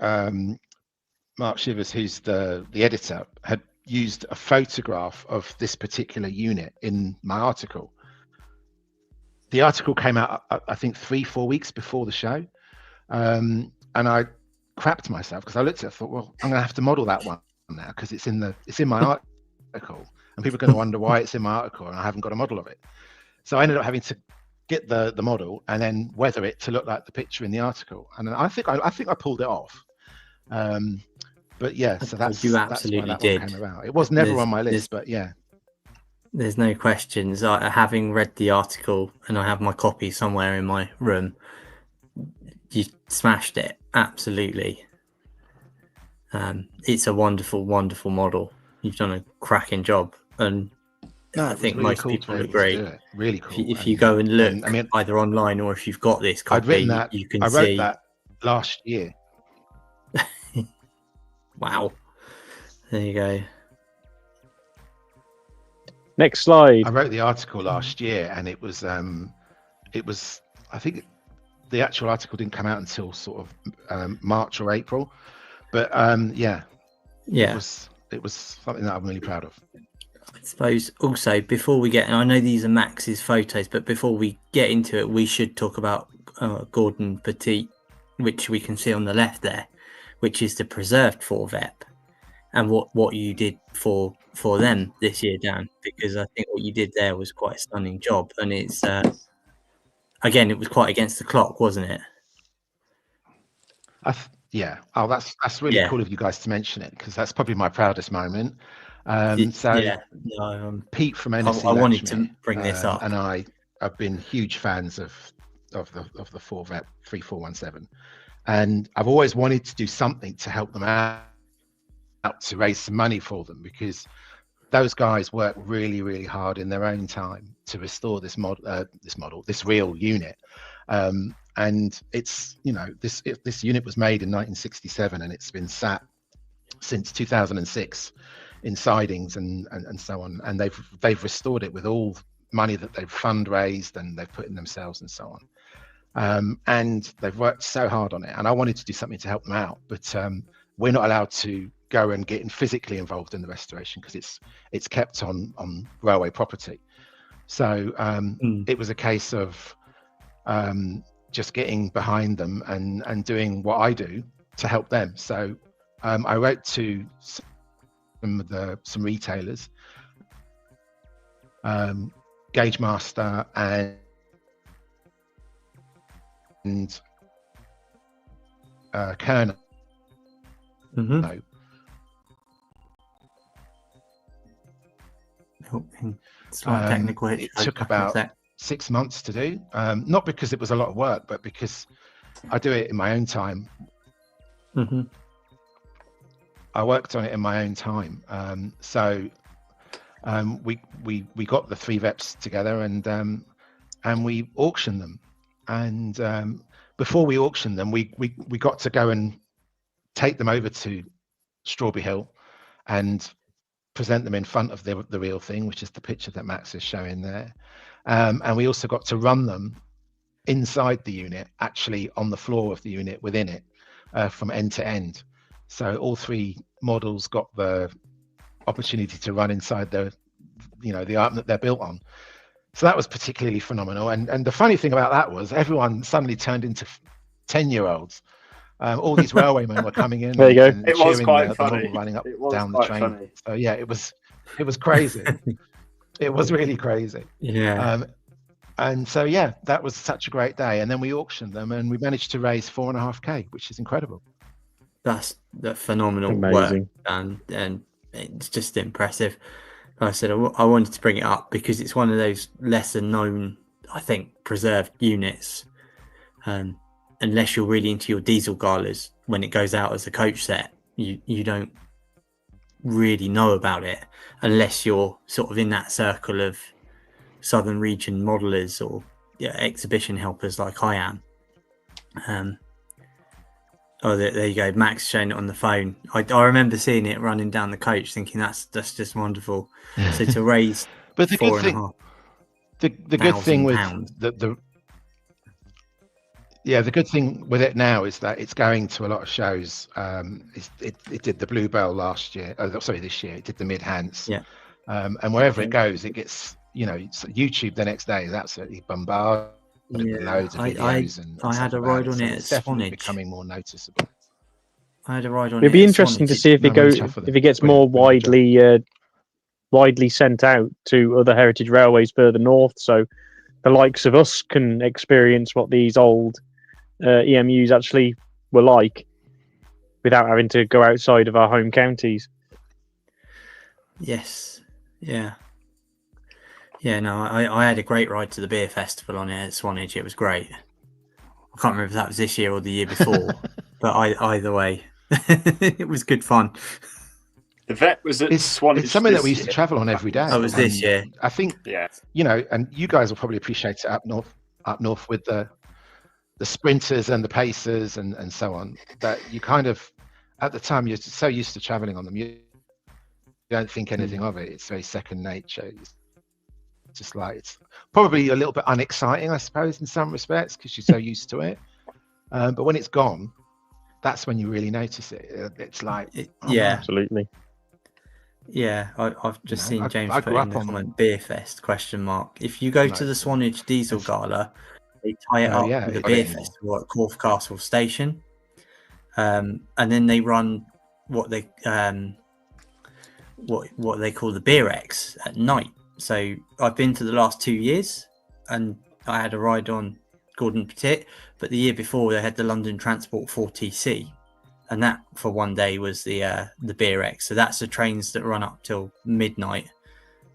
Shivers, who's the editor, had used a photograph of this particular unit in my article. The article came out, I think, 3-4 weeks before the show. And I crapped myself, because I looked at it and thought, well, I'm going to have to model that one now, because it's in my article, and people are going to wonder why it's in my article and I haven't got a model of it. So I ended up having to get the model and then weather it to look like the picture in the article. And I think I pulled it off. But yeah, so that's why that one came about. It was never on my list, but yeah. There's no questions. Having read the article, and I have my copy somewhere in my room, you smashed it. Absolutely. It's a wonderful, wonderful model. You've done a cracking job. And I think really most people agree. Really cool. If you go and look, either online or if you've got this copy, I'd written that. You can I wrote see that last year. Wow. There you go. Next slide. I wrote the article last year, and it was I think the actual article didn't come out until sort of March or April, but it was something that I'm really proud of. I suppose also, before we get, and I know these are Max's photos, but before we get into it, we should talk about Gordon Petit, which we can see on the left there, which is the preserved 4VEP, and what you did for them this year, Dan, because I think what you did there was quite a stunning job, and it's again, it was quite against the clock, wasn't it? Yeah. Oh, that's really cool of you guys to mention it, because that's probably my proudest moment. Yeah, no, Pete from I NSC wanted Lakshmi, to bring this up. and I have been huge fans of the 4VEP 3417, and I've always wanted to do something to help them out to raise some money for them, because those guys work really, really hard in their own time to restore this real unit. And it's, this unit was made in 1967, and it's been sat since 2006 in sidings and so on. And they've restored it with all money that they've fundraised and they've put in themselves and so on. And they've worked so hard on it. And I wanted to do something to help them out, but we're not allowed to go and get physically involved in the restoration because it's kept on railway property. So it was a case of just getting behind them and doing what I do to help them. So I wrote to some retailers, Gauge Master and Kerner. No. Slight technical hitch. It took about 6 months to do, not because it was a lot of work, but because I do it in my own time. I worked on it in my own time. So we got the 3 VEPs together and we auctioned them. And before we auctioned them, we got to go and take them over to Strawberry Hill and present them in front of the real thing, which is the picture that Max is showing there. And we also got to run them inside the unit, actually on the floor of the unit within it, from end to end. So all 3 models got the opportunity to run inside the item that they're built on. So that was particularly phenomenal. And the funny thing about that was everyone suddenly turned into 10-year-olds. All these railwaymen were coming in. There you go. And It was cheering quite the funny. model running up It was down the quite train. funny. So yeah, it was crazy. It was really crazy. Yeah. And so yeah, that was such a great day. And then we auctioned them, and we managed to raise 4.5K, which is incredible. That's phenomenal Amazing work, and it's just impressive. Like I said, I wanted to bring it up because it's one of those lesser known, I think, preserved units. Unless you're really into your diesel galas, when it goes out as a coach set, you don't really know about it unless you're sort of in that circle of Southern region modelers or exhibition helpers like I am. Oh, there you go. Max showing it on the phone. I remember seeing it running down the coach, thinking that's just wonderful. So to raise, but the good thing, the good thing with the good thing with it now is that it's going to a lot of shows. It did the Bluebell last year. This year it did the Mid-Hants. Yeah. And wherever it goes, it gets YouTube the next day is absolutely bombarded. Loads of videos I had a ride on it at definitely Swanage. becoming more noticeable. I had a ride on It'd it. be interesting to see if it gets more widely sent out to other heritage railways further north, so the likes of us can experience what these old EMUs actually were like without having to go outside of our home counties. Yes. Yeah, no, I had a great ride to the beer festival on it at Swanage. It was great. I can't remember if that was this year or the year before, but either way, it was good fun. The vet was at Swanage. It's something that we used to travel on every day. That was this year. I think, and you guys will probably appreciate it up north with the sprinters and the pacers and so on, that you kind of, at the time, you're so used to traveling on them, you don't think anything of it. It's very second nature. It's just like, it's probably a little bit unexciting, I suppose, in some respects, because you're so used to it. But when it's gone, that's when you really notice it. It's like, absolutely. Yeah, I've just seen James put in the comment, Beer Fest, ? If you go to the Swanage Diesel Gala, they tie it up with the Beer Festival at Corfe Castle Station. And then they run what they call the Beer X at night. So I've been to the last 2 years, and I had a ride on Gordon Petit, but the year before they had the London Transport 4TC, and that for one day was the Beer X. So that's the trains that run up till midnight.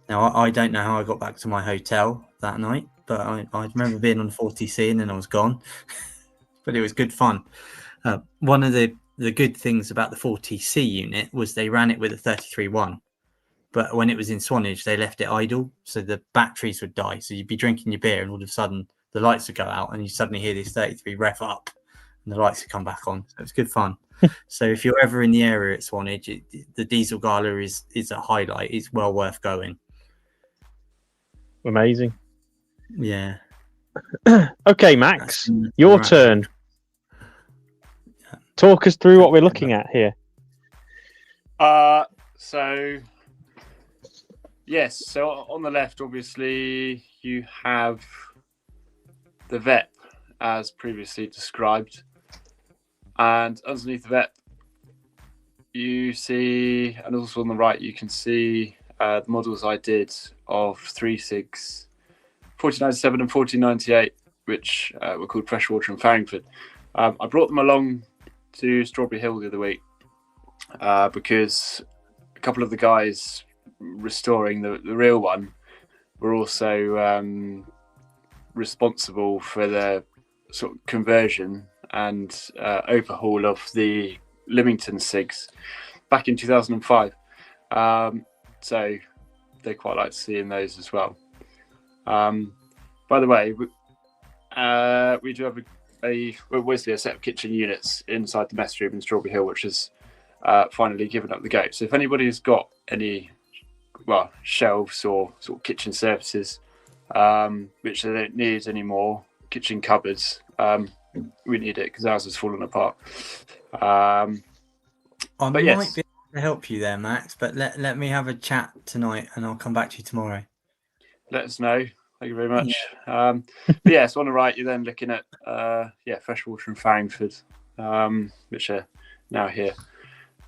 Now I don't know how I got back to my hotel that night, but I remember being on 40C and then I was gone. But it was good fun. One of the good things about the 40C unit was they ran it with a 33.1. But when it was in Swanage, they left it idle, so the batteries would die. So you'd be drinking your beer, and all of a sudden the lights would go out, and you suddenly hear this 33 rev up, and the lights would come back on. So it's good fun. So if you're ever in the area at Swanage, the Diesel Gala is a highlight. It's well worth going. Amazing. Yeah. Okay, Max, your turn. Talk us through what we're looking at here. So yes, so on the left, obviously, you have the VEP as previously described. And underneath the VEP, you see, and also on the right, you can see the models I did of 3.6, 4097 and 4098, which were called Freshwater and Farringford. I brought them along to Strawberry Hill the other week because a couple of the guys restoring the real one were also responsible for the sort of conversion and overhaul of the Lymington SIGs back in 2005. So they quite like seeing those as well. By the way, we do have a set of kitchen units inside the mess room in Strawberry Hill, which has finally given up the ghost. So if anybody has got any shelves or sort of kitchen surfaces which they don't need anymore, kitchen cupboards, we need it because ours has fallen apart. I might be able to help you there, Max, but let me have a chat tonight and I'll come back to you tomorrow. Let us know. Thank you very much. But yes, on the right, you're then looking at Freshwater and Farringford, which are now here.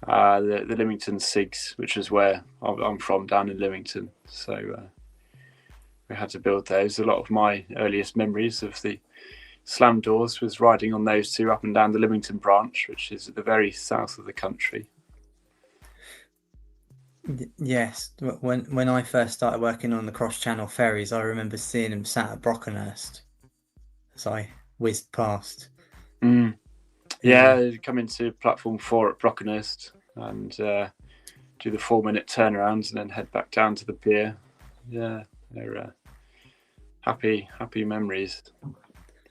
The Lymington SIGs, which is where I'm from, down in Lymington. So we had to build those. A lot of my earliest memories of the slam doors was riding on those two up and down the Lymington branch, which is at the very south of the country. Yes, when I first started working on the cross-channel ferries, I remember seeing them sat at Brockenhurst as I whizzed past. Yeah, they'd come into platform 4 at Brockenhurst and do the 4-minute turnarounds and then head back down to the pier. Yeah, they're happy memories.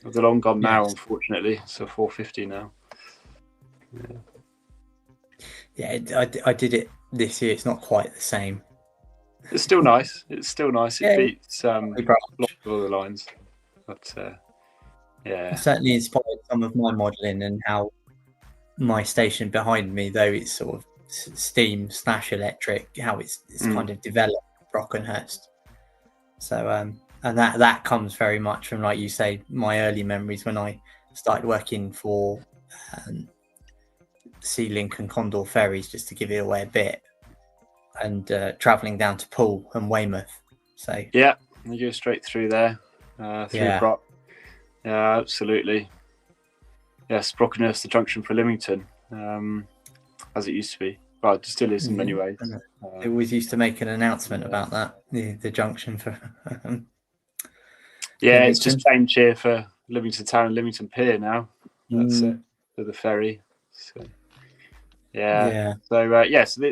They're long gone now, unfortunately. So 450 now. Yeah, I did it this year. It's not quite the same. It's still nice. It beats lots of other lines. But it certainly inspired some of my modelling and how my station behind me, though it's sort of steam/electric, how it's kind of developed Brockenhurst. So and that comes very much from, like you say, my early memories when I started working for Sea Link and Condor ferries, just to give it away a bit, and travelling down to Poole and Weymouth. So yeah, you go straight through there, through Brock. Yeah, absolutely. Yes, Brockenhurst, the junction for Lymington, as it used to be. Well, it still is in many ways. They always used to make an announcement about that, the junction for. Yeah, it's just changed here for Lymington Town and Lymington Pier now. That's it, for the ferry. So, So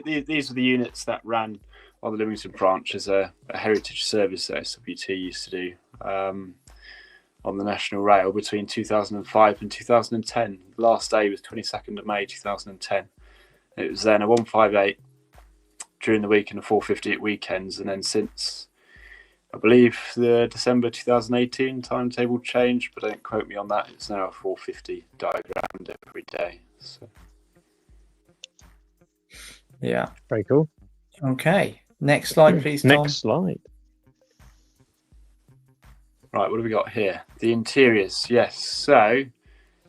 these are the units that ran on the Lymington branch as a heritage service that SWT used to do on the National Rail between 2005 and 2010. The last day was 22nd of May 2010. It was then a 158 during the week and a 450 at weekends, and then since, I believe, the December 2018 timetable changed, but don't quote me on that. It's now a 450 diagrammed every day. So. Yeah. Very cool. Okay. Next slide, please, Tom. Next slide. Right, what have we got here? The interiors, yes. So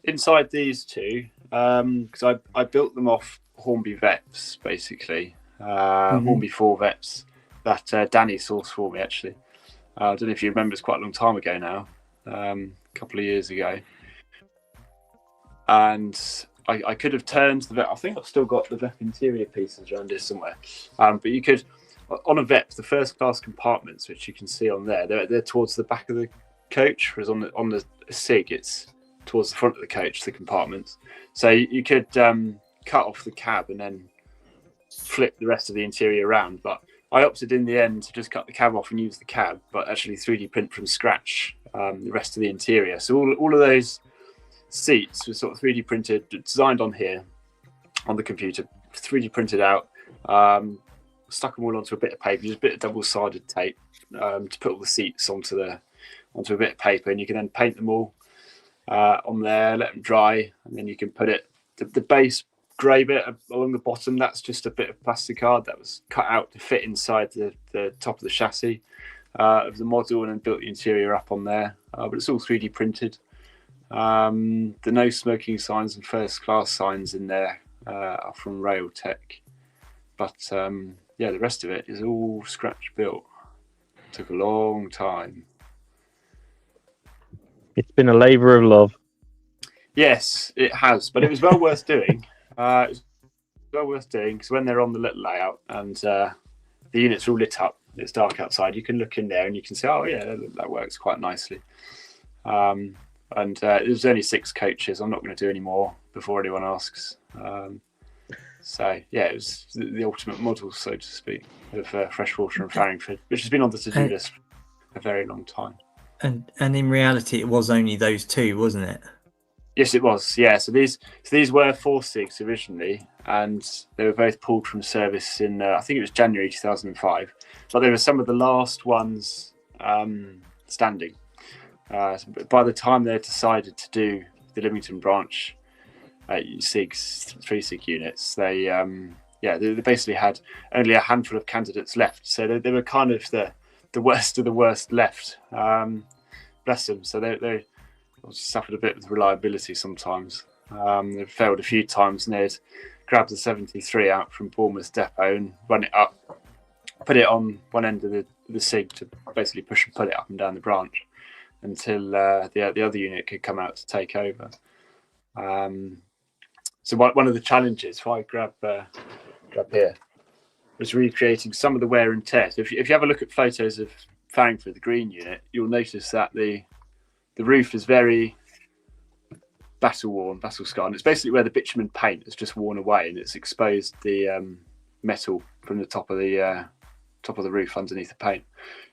inside these two, because I built them off Hornby Vets, basically. Hornby 4 Vets that Danny sourced for me, actually. I don't know if you remember, it's quite a long time ago now, a couple of years ago. And I could have turned the VEP. I think I've still got the VEP interior pieces around here somewhere. But you could, on a VEP, the first class compartments, which you can see on there, they're towards the back of the coach, whereas on the SIG, it's towards the front of the coach, the compartments. So you could cut off the cab and then flip the rest of the interior around. But I opted in the end to just cut the cab off and use the cab, but actually 3D print from scratch the rest of the interior. So all of those seats were sort of 3D printed, designed on here, on the computer, 3D printed out, stuck them all onto a bit of paper, just a bit of double-sided tape to put all the seats onto a bit of paper, and you can then paint them all on there, let them dry, and then you can put it, the base grey bit along the bottom, that's just a bit of plastic card that was cut out to fit inside the top of the chassis of the model, and then built the interior up on there. But it's all 3D printed. The no smoking signs and first class signs in there are from Railtech. But yeah, the rest of it is all scratch built. Took a long time. It's been a labour of love. Yes, it has, but it was well worth doing. It was well worth doing because when they're on the little layout and the units are all lit up, it's dark outside, you can look in there and you can say, oh yeah, that works quite nicely. And there's only 6 coaches. I'm not going to do any more before anyone asks. So yeah, it was the ultimate model, so to speak, of Freshwater and Farringford, which has been on the to-do list for a very long time. And in reality, it was only those 2, wasn't it? Yes, it was. Yeah, so these were 4 SIGs originally, and they were both pulled from service in I think it was January 2005. But they were some of the last ones standing. By the time they decided to do the Lymington branch SIGs, 3 SIG units, they basically had only a handful of candidates left. So they were kind of the worst of the worst left. Bless them. So they suffered a bit with reliability sometimes. They failed a few times, and they'd grab the 73 out from Bournemouth depot and run it up, put it on one end of the SIG to basically push and pull it up and down the branch until the other unit could come out to take over. So one of the challenges, if I grab here, was recreating some of the wear and tear. So if you have a look at photos of Farringford, the green unit, you'll notice that the roof is very battle scarred. And it's basically where the bitumen paint has just worn away, and it's exposed the metal from the top of the roof underneath the paint.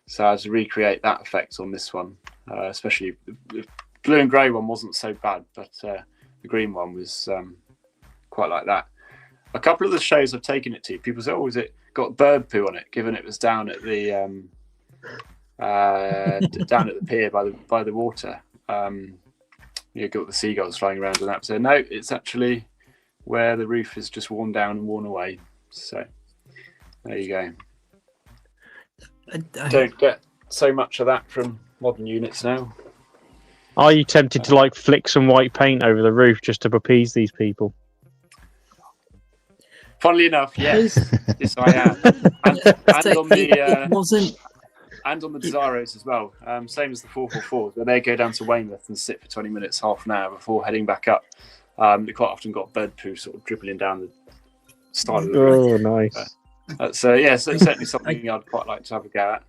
So I had to recreate that effect on this one, especially the blue and grey one wasn't so bad, but the green one was quite like that. A couple of the shows I've taken it to, people say, "Oh, has it got bird poo on it?" Given it was down at the down at the pier by the water. You got the seagulls flying around and that. So no, it's actually where the roof is just worn down and worn away. So there you go. Don't get so much of that from modern units now. Are you tempted to like flick some white paint over the roof just to appease these people? Funnily enough, yes, yes I am, and on the and on the Desaros as well. Same as the 444s, where they go down to Weymouth and sit for 20 minutes, half an hour before heading back up. They quite often got bird poo sort of dribbling down the side of the roof. Oh, nice. So it's certainly something I'd quite like to have a go at.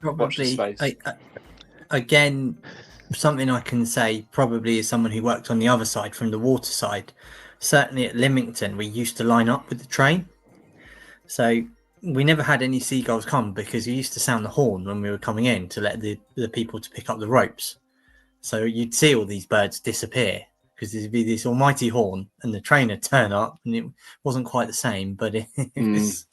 Watch the Probably, space. again, something I can say probably as someone who worked on the other side from the water side. Certainly at Lymington, we used to line up with the train. So we never had any seagulls come because we used to sound the horn when we were coming in to let the people to pick up the ropes. So you'd see all these birds disappear because there'd be this almighty horn and the train would turn up, and it wasn't quite the same, but it was,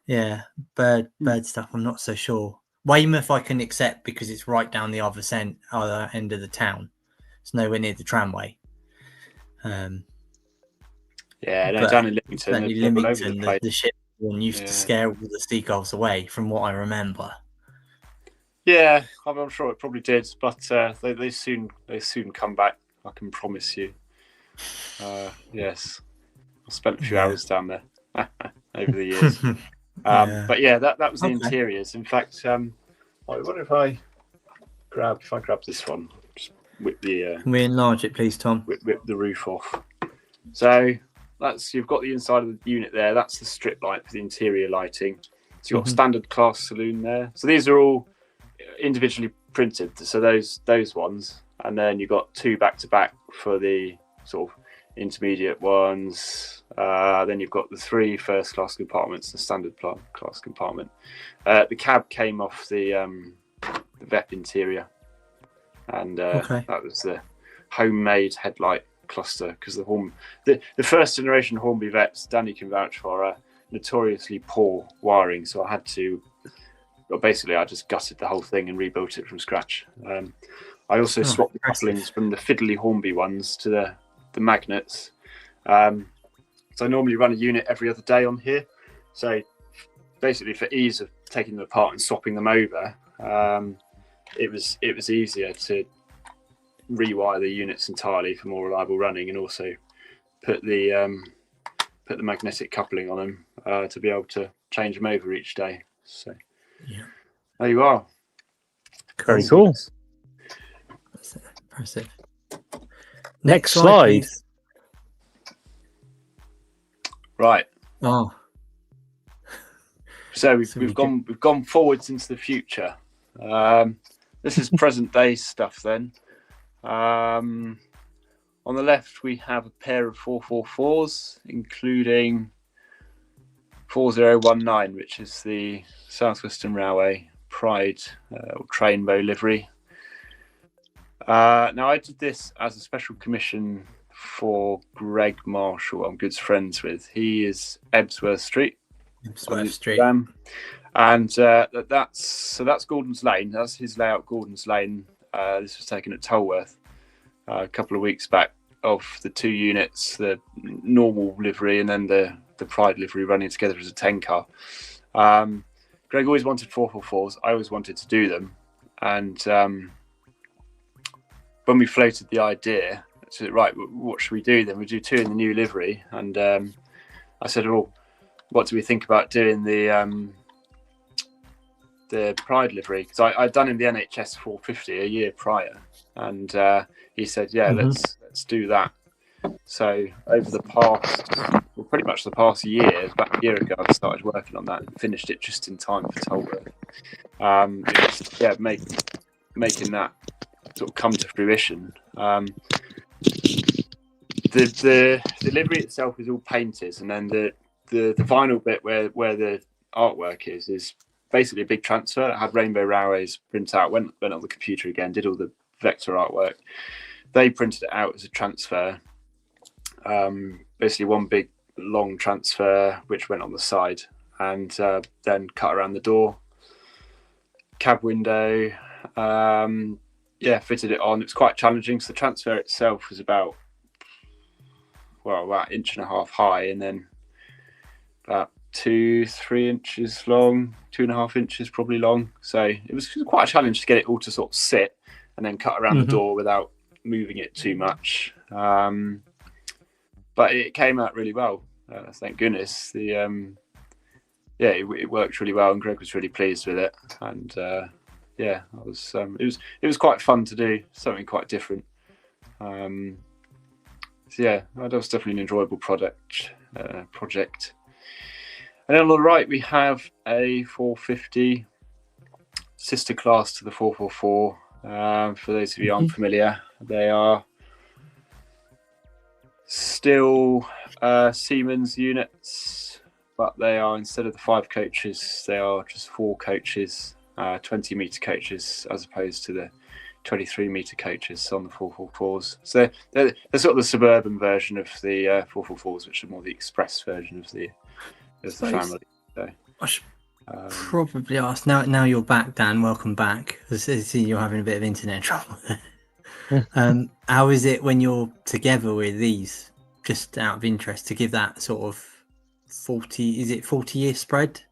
yeah, bird stuff. I'm not so sure. Weymouth I can accept because it's right down the other end of the town. It's nowhere near the tramway. Yeah, no, down in Lymington, the ship one used to scare all the seagulls away, from what I remember. Yeah, I'm sure it probably did, but they soon come back. I can promise you. Yes, I spent a few hours down there over the years. But yeah, that was the interiors. In fact, I wonder if I grab this one, just whip the. Can we enlarge it, please, Tom? Whip the roof off. So you've got the inside of the unit there. That's the strip light for the interior lighting. So you've got standard class saloon there. So these are all individually printed. So those ones, and then you've got 2 back to back for the sort of intermediate ones. Then you've got the 3 first class compartments, the standard class compartment. The cab came off the VEP interior, and that was the homemade headlight cluster, because the first generation Hornby VEPs, Danny can vouch for, are notoriously poor wiring. So I just gutted the whole thing and rebuilt it from scratch. I also swapped the couplings from the fiddly Hornby ones to the magnets. So I normally run a unit every other day on here. So basically, for ease of taking them apart and swapping them over, it was easier to rewire the units entirely for more reliable running, and also put the magnetic coupling on them to be able to change them over each day. So there you are. Very cool. That's impressive. Next slide. Please. Right. Oh. So we've gone forwards into the future. This is present day stuff then. On the left we have a pair of 444s, including 4019, which is the South Western Railway Pride or Trainbow livery. Now I did this as a special commission for Greg Marshall, I'm good friends with. He is Ebsworth Street. And that's Gordon's Lane. That's his layout, Gordon's Lane. This was taken at Tolworth a couple of weeks back, of the 2 units, the normal livery and then the Pride livery running together as a 10 car. Greg always wanted 444s. I always wanted to do them. And when we floated the idea, I said, right, what should we do then? We do 2 in the new livery. And I said, oh, what do we think about doing the Pride livery? Because I'd done in the NHS 450 a year prior, and he said, yeah, let's do that. So over the pretty much the past year, about a year ago, I started working on that and finished it just in time for Tolworth. Making that sort of come to fruition. The livery itself is all painted, and then the final bit where the artwork is basically a big transfer. It had Rainbow Railways print out, went on the computer again, did all the vector artwork. They printed it out as a transfer, basically one big long transfer which went on the side, and then cut around the door, cab window, fitted it on. It's quite challenging. So the transfer itself was about 1.5 inches high, and then about 2-3 inches long, 2.5 inches probably long. So it was quite a challenge to get it all to sort of sit and then cut around the door without moving it too much. But it came out really well. Thank goodness. It worked really well, and Greg was really pleased with it. And it was quite fun to do, something quite different. That was definitely an enjoyable project. And then on the right, we have a 450 sister class to the 444. For those of you unfamiliar, they are still Siemens units, but they are, instead of the 5 coaches, they are just 4 coaches, 20-meter coaches, as opposed to the 23-meter coaches on the 444s. So they're sort of the suburban version of the 444s, which are more the express version of the family. So, I should probably ask now you're back, Dan. Welcome back. I see you're having a bit of internet trouble. How is it when you're together with these? Just out of interest, to give that sort of 40-year spread,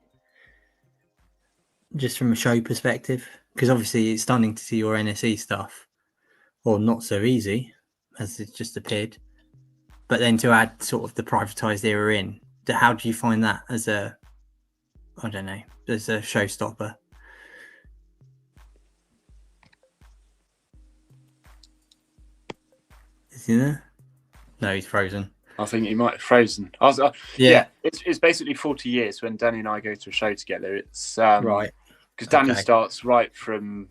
just from a show perspective, because obviously it's stunning to see your NSE stuff, or not so easy as it's just appeared, but then to add sort of the privatized era in, how do you find that as a showstopper? Is he there? No, he's frozen. I think he might have frozen. Yeah, it's basically 40 years when Danny and I go to a show together. It's Right. because Danny Okay. starts right from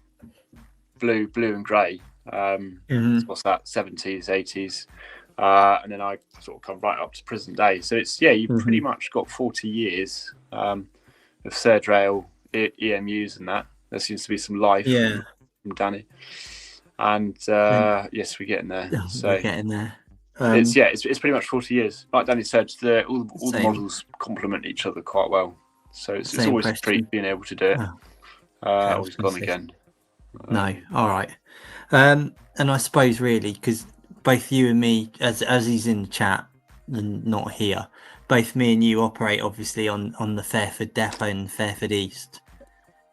blue and grey. Mhm. What's that? 70s, 80s, and then I sort of come right up to present day. So it's you pretty much got 40 years of third rail EMUs and that. There seems to be some life from Danny, and yes, we're getting there. So We're getting there. it's pretty much 40 years. Like Danny said, all the Same. models complement each other quite well. So it's Same always a question. treat being able to do it. Always gonna gone say- again. No, all right. And I suppose really, because both you and me, as he's in the chat and not here, both me and you operate obviously on the Fairford Depot and Fairford East.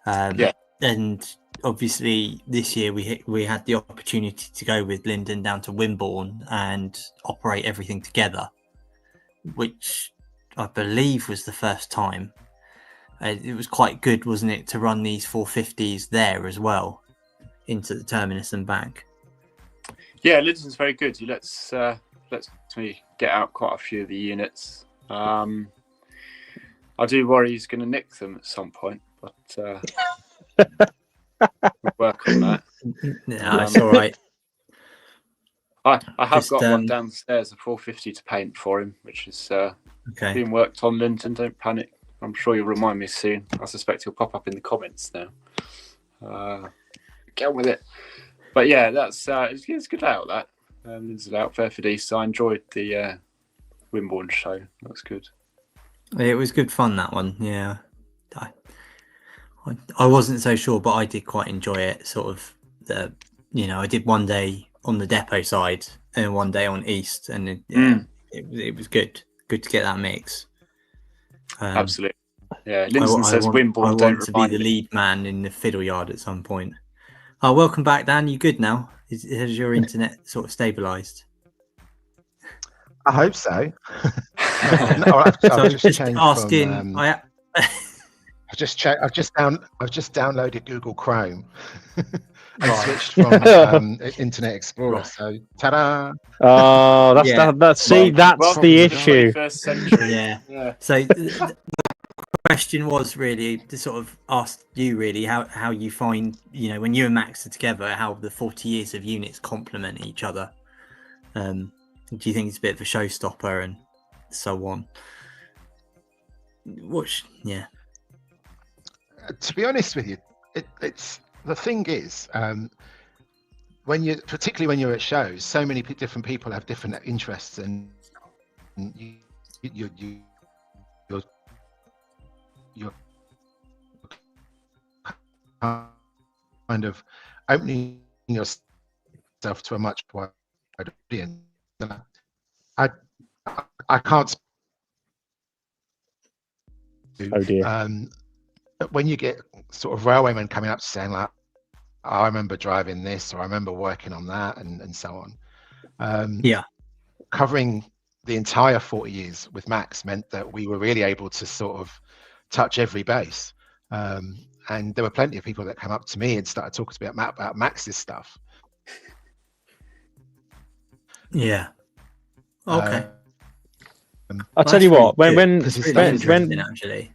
And obviously this year we had the opportunity to go with Lyndon down to Wimborne and operate everything together, which I believe was the first time. It was quite good, wasn't it, to run these 450s there as well into the terminus and back. Yeah, Lyndon's very good. He lets me get out quite a few of the units. I do worry he's going to nick them at some point, but we'll work on that. No, it's all right. I have Just, got one downstairs, a 450 to paint for him, which is Okay. being worked on. Lyndon, don't panic. I'm sure you'll remind me soon. I suspect he'll pop up in the comments now. Get on with it. But yeah, that's it's good out that. Lyndon's out Fairford East. So I enjoyed the Wimborne show. That's good. It was good fun, that one. Yeah. I wasn't so sure, but I did quite enjoy it. Sort of I did one day on the depot side and one day on East, and it was good. Good to get that mix. Absolutely. Yeah, Lyndon says Wimborne. I want to be the lead man in the fiddle yard at some point. Oh, welcome back, Dan. You good now? Has your internet sort of stabilised? I hope so. No, I've just changed asking. from, I've just downloaded Google Chrome and switched from Internet Explorer. Right. So, ta-da! Oh, that's the issue. 21st century. Yeah. So the question was really to sort of ask you really how you find, when you and Max are together, how the 40 years of units complement each other. Do you think it's a bit of a showstopper and so on? To be honest with you, it's the thing is, particularly when you're at shows, so many different people have different interests, and you're kind of opening yourself to a much wider audience. I can't. Oh dear. When you get sort of railwaymen coming up saying like, I remember driving this, or I remember working on that, and so on. Covering the entire 40 years with Max meant that we were really able to sort of touch every base. And there were plenty of people that came up to me and started talking to me about Max's stuff. Yeah. Okay. I'll tell you what, when actually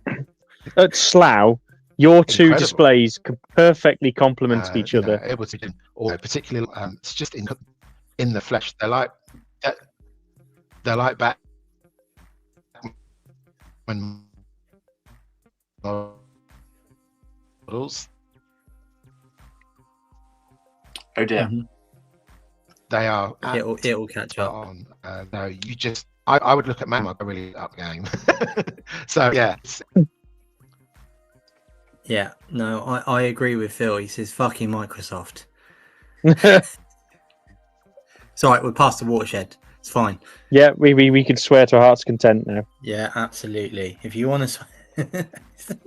at Slough, your two Incredible. displays could perfectly complement each other. Able to do, or particularly, it's just in the flesh. They're like back when models. Oh dear. Mm-hmm. They are. It'll catch up. On. No, you just. I would look at Man, a really up game. So yeah. Yeah, no, I agree with Phil. He says fucking Microsoft. It's all right, we're past the watershed. It's fine. Yeah, we could swear to our heart's content now. Yeah, absolutely. If you want to.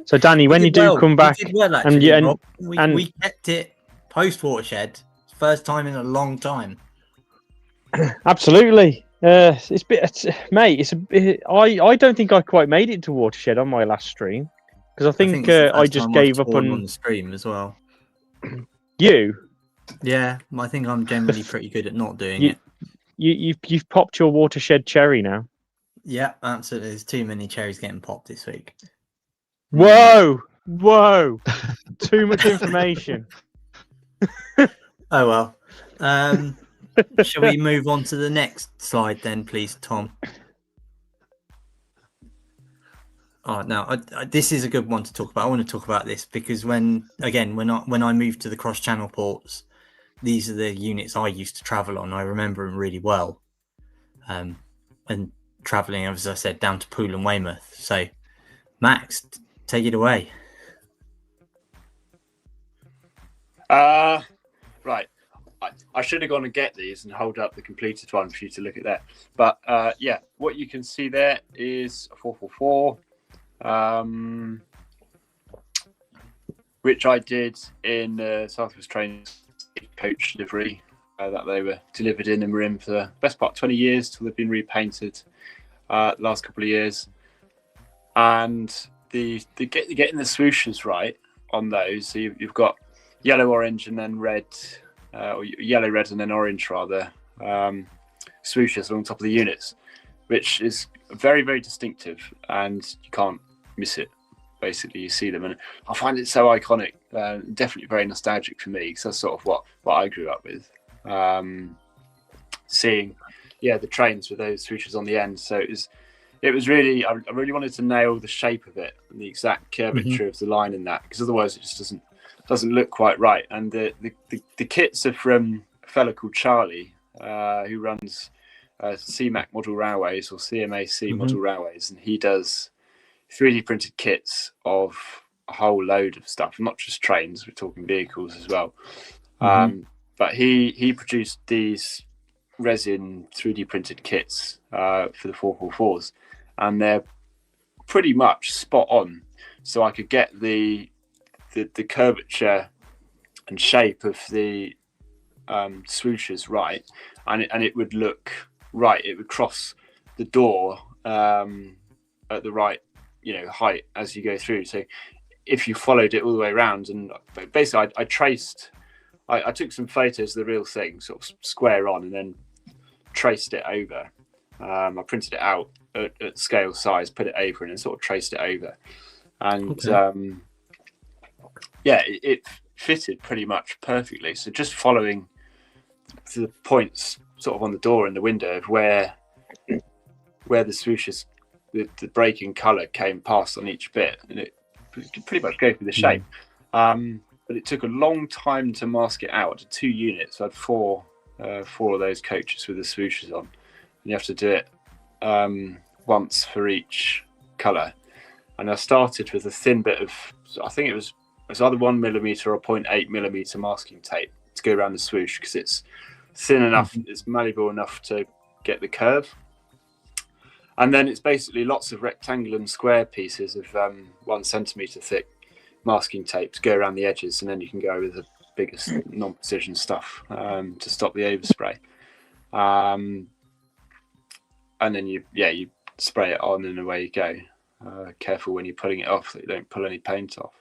So Danny, when you do come back, we did well, actually, Rob. We kept it post watershed. First time in a long time. Absolutely. Mate, I don't think I quite made it to watershed on my last stream, because I think I just gave up on the stream as well. You? Yeah, I think I'm generally pretty good at not doing it. you've popped your watershed cherry now. Yeah, absolutely. There's too many cherries getting popped this week. Whoa, too much information. Oh well. Shall we move on to the next slide then, please, Tom? Oh, no, this is a good one to talk about. I want to talk about this because when I moved to the cross-channel ports, these are the units I used to travel on. I remember them really well. And traveling, as I said, down to Poole and Weymouth. So, Max, take it away. Right. I should have gone and get these and hold up the completed one for you to look at there. But yeah, what you can see there is a 444, which I did in Southwest Trains coach livery that they were delivered in and were in for the best part of 20 years till they've been repainted the last couple of years. And getting the swooshes right on those, so you've got yellow, orange, and then red, or yellow, red, and then orange rather, swooshes on top of the units, which is very, very distinctive, and you can't miss it. Basically, you see them, and I find it so iconic. Definitely very nostalgic for me, because that's sort of what I grew up with. Seeing, the trains with those swooshes on the end. So it was really, I really wanted to nail the shape of it and the exact curvature of the line in that, because otherwise it just doesn't look quite right. And the kits are from a fellow called Charlie, who runs CMAC Model Railways or CMAC Model Railways, and he does 3D printed kits of a whole load of stuff, not just trains, we're talking vehicles as well. But he produced these resin 3D printed kits for the 444s, and they're pretty much spot on. So I could get the curvature and shape of the swooshes right, and it would look right. It would cross the door at the right height as you go through. So if you followed it all the way around, and basically I took some photos of the real thing, sort of square on, and then traced it over. I printed it out at scale size, put it over, and then sort of traced it over. And it fitted pretty much perfectly. So just following the points sort of on the door and the window of where the swooshes, the breaking colour came past on each bit, and it pretty much gave me the shape. But it took a long time to mask it out. I did 2 units. I had four of those coaches with the swooshes on. And you have to do it once for each colour. And I started with a thin bit of, I think it was either 1mm or 0.8mm masking tape to go around the swoosh, because it's thin enough, it's malleable enough to get the curve. And then it's basically lots of rectangular and square pieces of 1 centimetre thick masking tape to go around the edges, and then you can go with the biggest non-precision stuff to stop the overspray. And then you spray it on and away you go. Careful when you're pulling it off that you don't pull any paint off.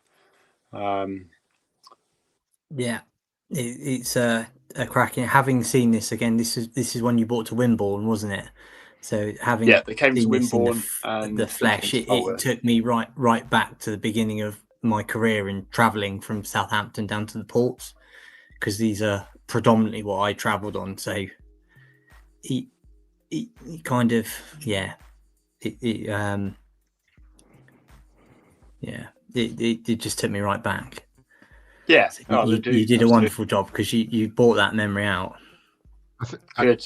It's a cracking. Having seen this again, this is one you bought to Wimborne, wasn't it? So having they came to Wimborne and the flesh, it took me right back to the beginning of my career in travelling from Southampton down to the ports, because these are predominantly what I travelled on. So it kind of it just took me right back. Yeah, so you did a wonderful job, because you brought that memory out. Good.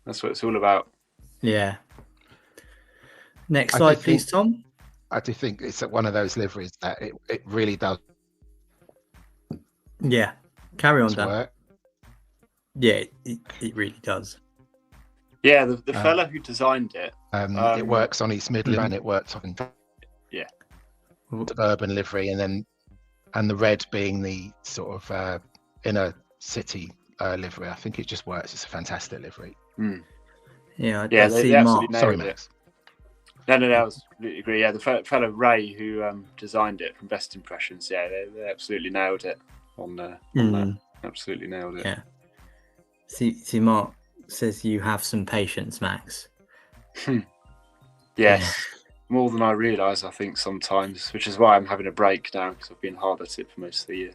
That's what it's all about. Yeah. Next slide, please, Tom. I do think it's one of those liveries that it really does. Yeah. Carry on, Dan. Work. Yeah, it really does. Yeah, the fella who designed it. It works on East Midland, and it works on suburban livery, and the red being the sort of inner city livery. I think it just works. It's a fantastic livery. Yeah, they absolutely nailed Sorry, it. Max. No, I was completely agree. Yeah, the fellow Ray who designed it from Best Impressions. Yeah, they absolutely nailed it on that. Absolutely nailed it. Yeah. See, Mark, says you have some patience, Max. Yes, more than I realise, I think, sometimes, which is why I'm having a break now, because I've been hard at it for most of the year.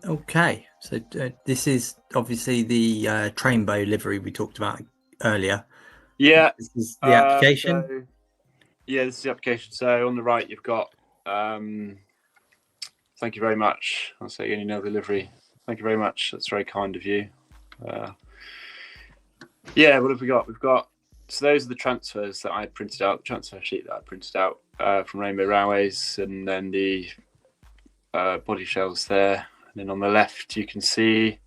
Okay, so this is obviously the Trainbow livery we talked about earlier. Yeah. This is the application. This is the application. So on the right, you've got, thank you very much. I'll say any no delivery. Thank you very much. That's very kind of you. What have we got? We've got, so those are the transfers that I printed out, the transfer sheet that I printed out from Rainbow Railways, and then the body shells there. And then on the left, you can see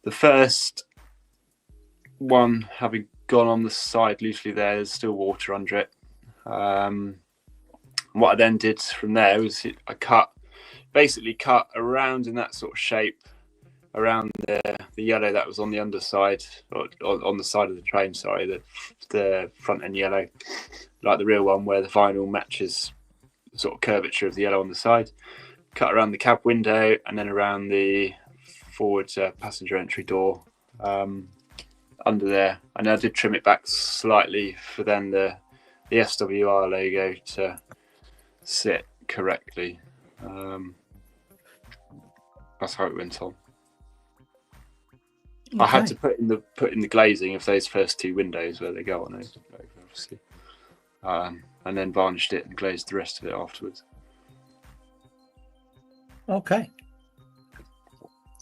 the first one having gone on the side loosely there. There's still water under it. What I then did from there was I basically cut around in that sort of shape around the yellow that was on the underside, or on the side of the train, sorry, the front end yellow, like the real one where the vinyl matches the sort of curvature of the yellow on the side. Cut around the cab window and then around the forward passenger entry door under there. And I did trim it back slightly for then the SWR logo to sit correctly. That's how it went on. Okay. I had to put in the glazing of those first two windows where they go on, obviously, and then varnished it and glazed the rest of it afterwards. Okay.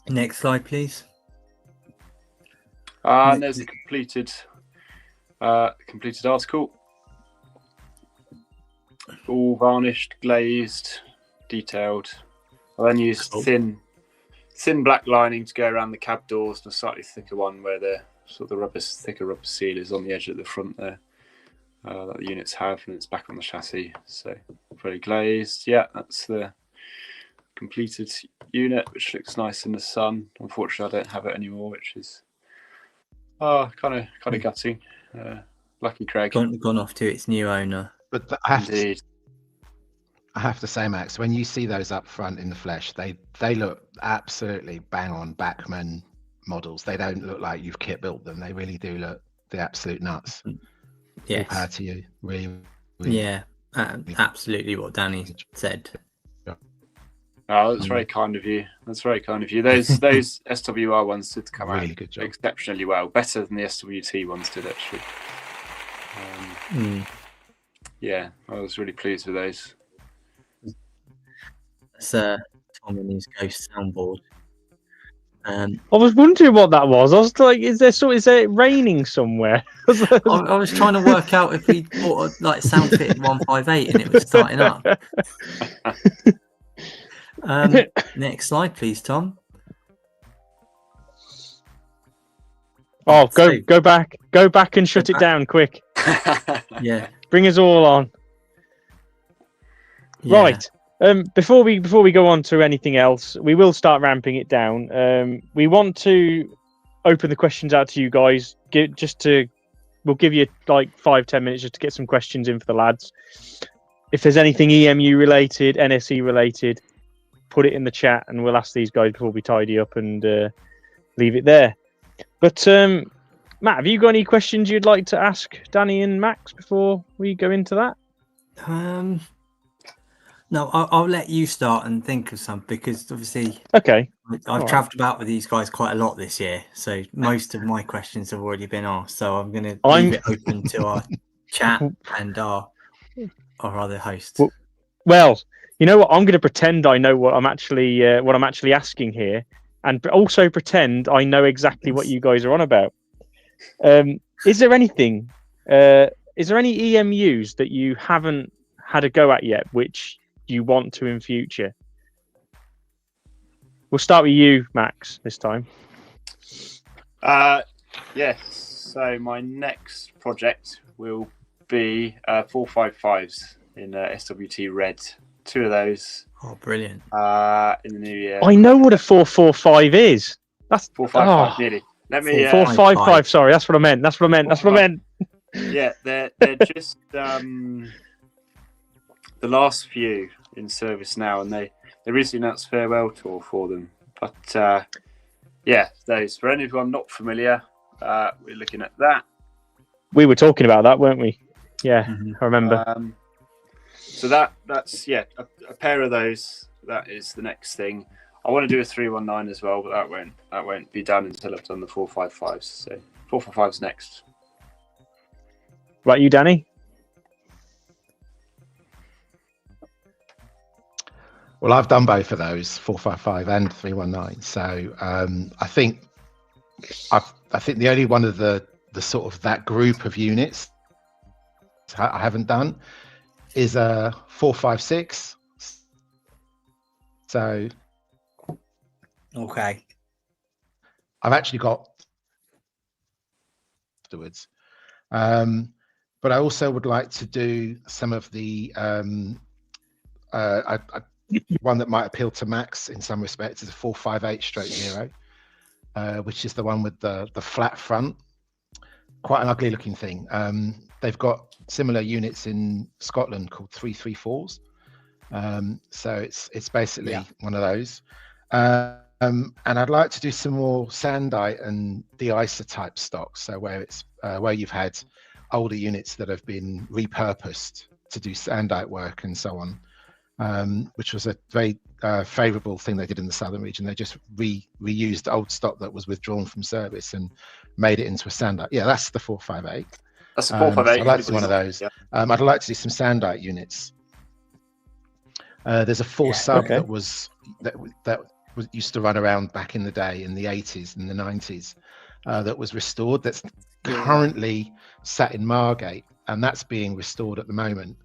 Next slide, please. And there's a completed article, all varnished, glazed, detailed. I then used thin black lining to go around the cab doors, and a slightly thicker one where the sort of thicker rubber seal is on the edge at the front there that the units have, and it's back on the chassis. So fully glazed. Yeah, that's the completed unit, which looks nice in the sun. Unfortunately, I don't have it anymore, which is kind of gutting. Lucky Craig. Gone off to its new owner. But I have to say, Max, when you see those up front in the flesh, they look absolutely bang on Bachmann models. They don't look like you've kit built them. They really do look the absolute nuts. Yes. All power to you. Really. Yeah, absolutely what Danny said. Oh, that's very kind of you. That's very kind of you. Those SWR ones did come really out good job. Exceptionally well, better than the SWT ones did actually. Yeah, I was really pleased with those. That's Tom and his ghost soundboard. I was wondering what that was. I was like, is it raining somewhere? I was trying to work out if we bought a SoundFit 158 and it was starting up. Next slide, please, Tom. Oh, go back and shut it down quick. Yeah, bring us all on. Yeah. Right. Before we go on to anything else, we will start ramping it down. We want to open the questions out to you guys. We'll give you like 5-10 minutes just to get some questions in for the lads. If there's anything EMU related, NSE related, put it in the chat and we'll ask these guys before we tidy up and leave it there. But Matt, have you got any questions you'd like to ask Danny and Max before we go into that? No, I'll let you start and think of some, because obviously I've travelled about with these guys quite a lot this year, so most of my questions have already been asked. So I'm going to leave it open to our chat and our other host. Well, you know what? I'm going to pretend I know what I'm actually asking here, and also pretend I know exactly what you guys are on about. Is there anything? Is there any EMUs that you haven't had a go at yet, which you want to in future? We'll start with you, Max, this time. Yes. So my next project will be 455s in SWT red. 2 of those. Oh, brilliant! In the new year. I know what a 445 is. That's 455. Nearly. Let me. 455. Sorry, that's what I meant. That's what I meant. Yeah, they're just the last few in service now, and they recently announced farewell tour for them. But yeah, those. For anyone not familiar, we're looking at that. We were talking about that, weren't we? Yeah, I remember. So that's a pair of those. That is the next thing. I want to do a 319 as well, but that won't be done until I've done the 455s. So 455's next. Right, you, Danny? Well, I've done both of those, 455 and 319. So I think the only one of the sort of that group of units I haven't done is a 456. So Okay. I've actually got afterwards, but I also would like to do some of the one that might appeal to Max in some respects is a 458/0, which is the one with the flat front. Quite an ugly looking thing. They've got similar units in Scotland called 334s. So it's basically one of those. And I'd like to do some more sandite and de-icer type stock. So where it's where you've had older units that have been repurposed to do sandite work and so on, which was a very favourable thing they did in the southern region. They just reused old stock that was withdrawn from service and made it into a sandite. Yeah, that's the 458. That's a 458. So I'd like to do one of those. Yeah. I'd like to do some sandite units. There's a 4 sub that was used to run around back in the day in the 80s and the 90s that was restored. That's currently sat in Margate, and that's being restored at the moment.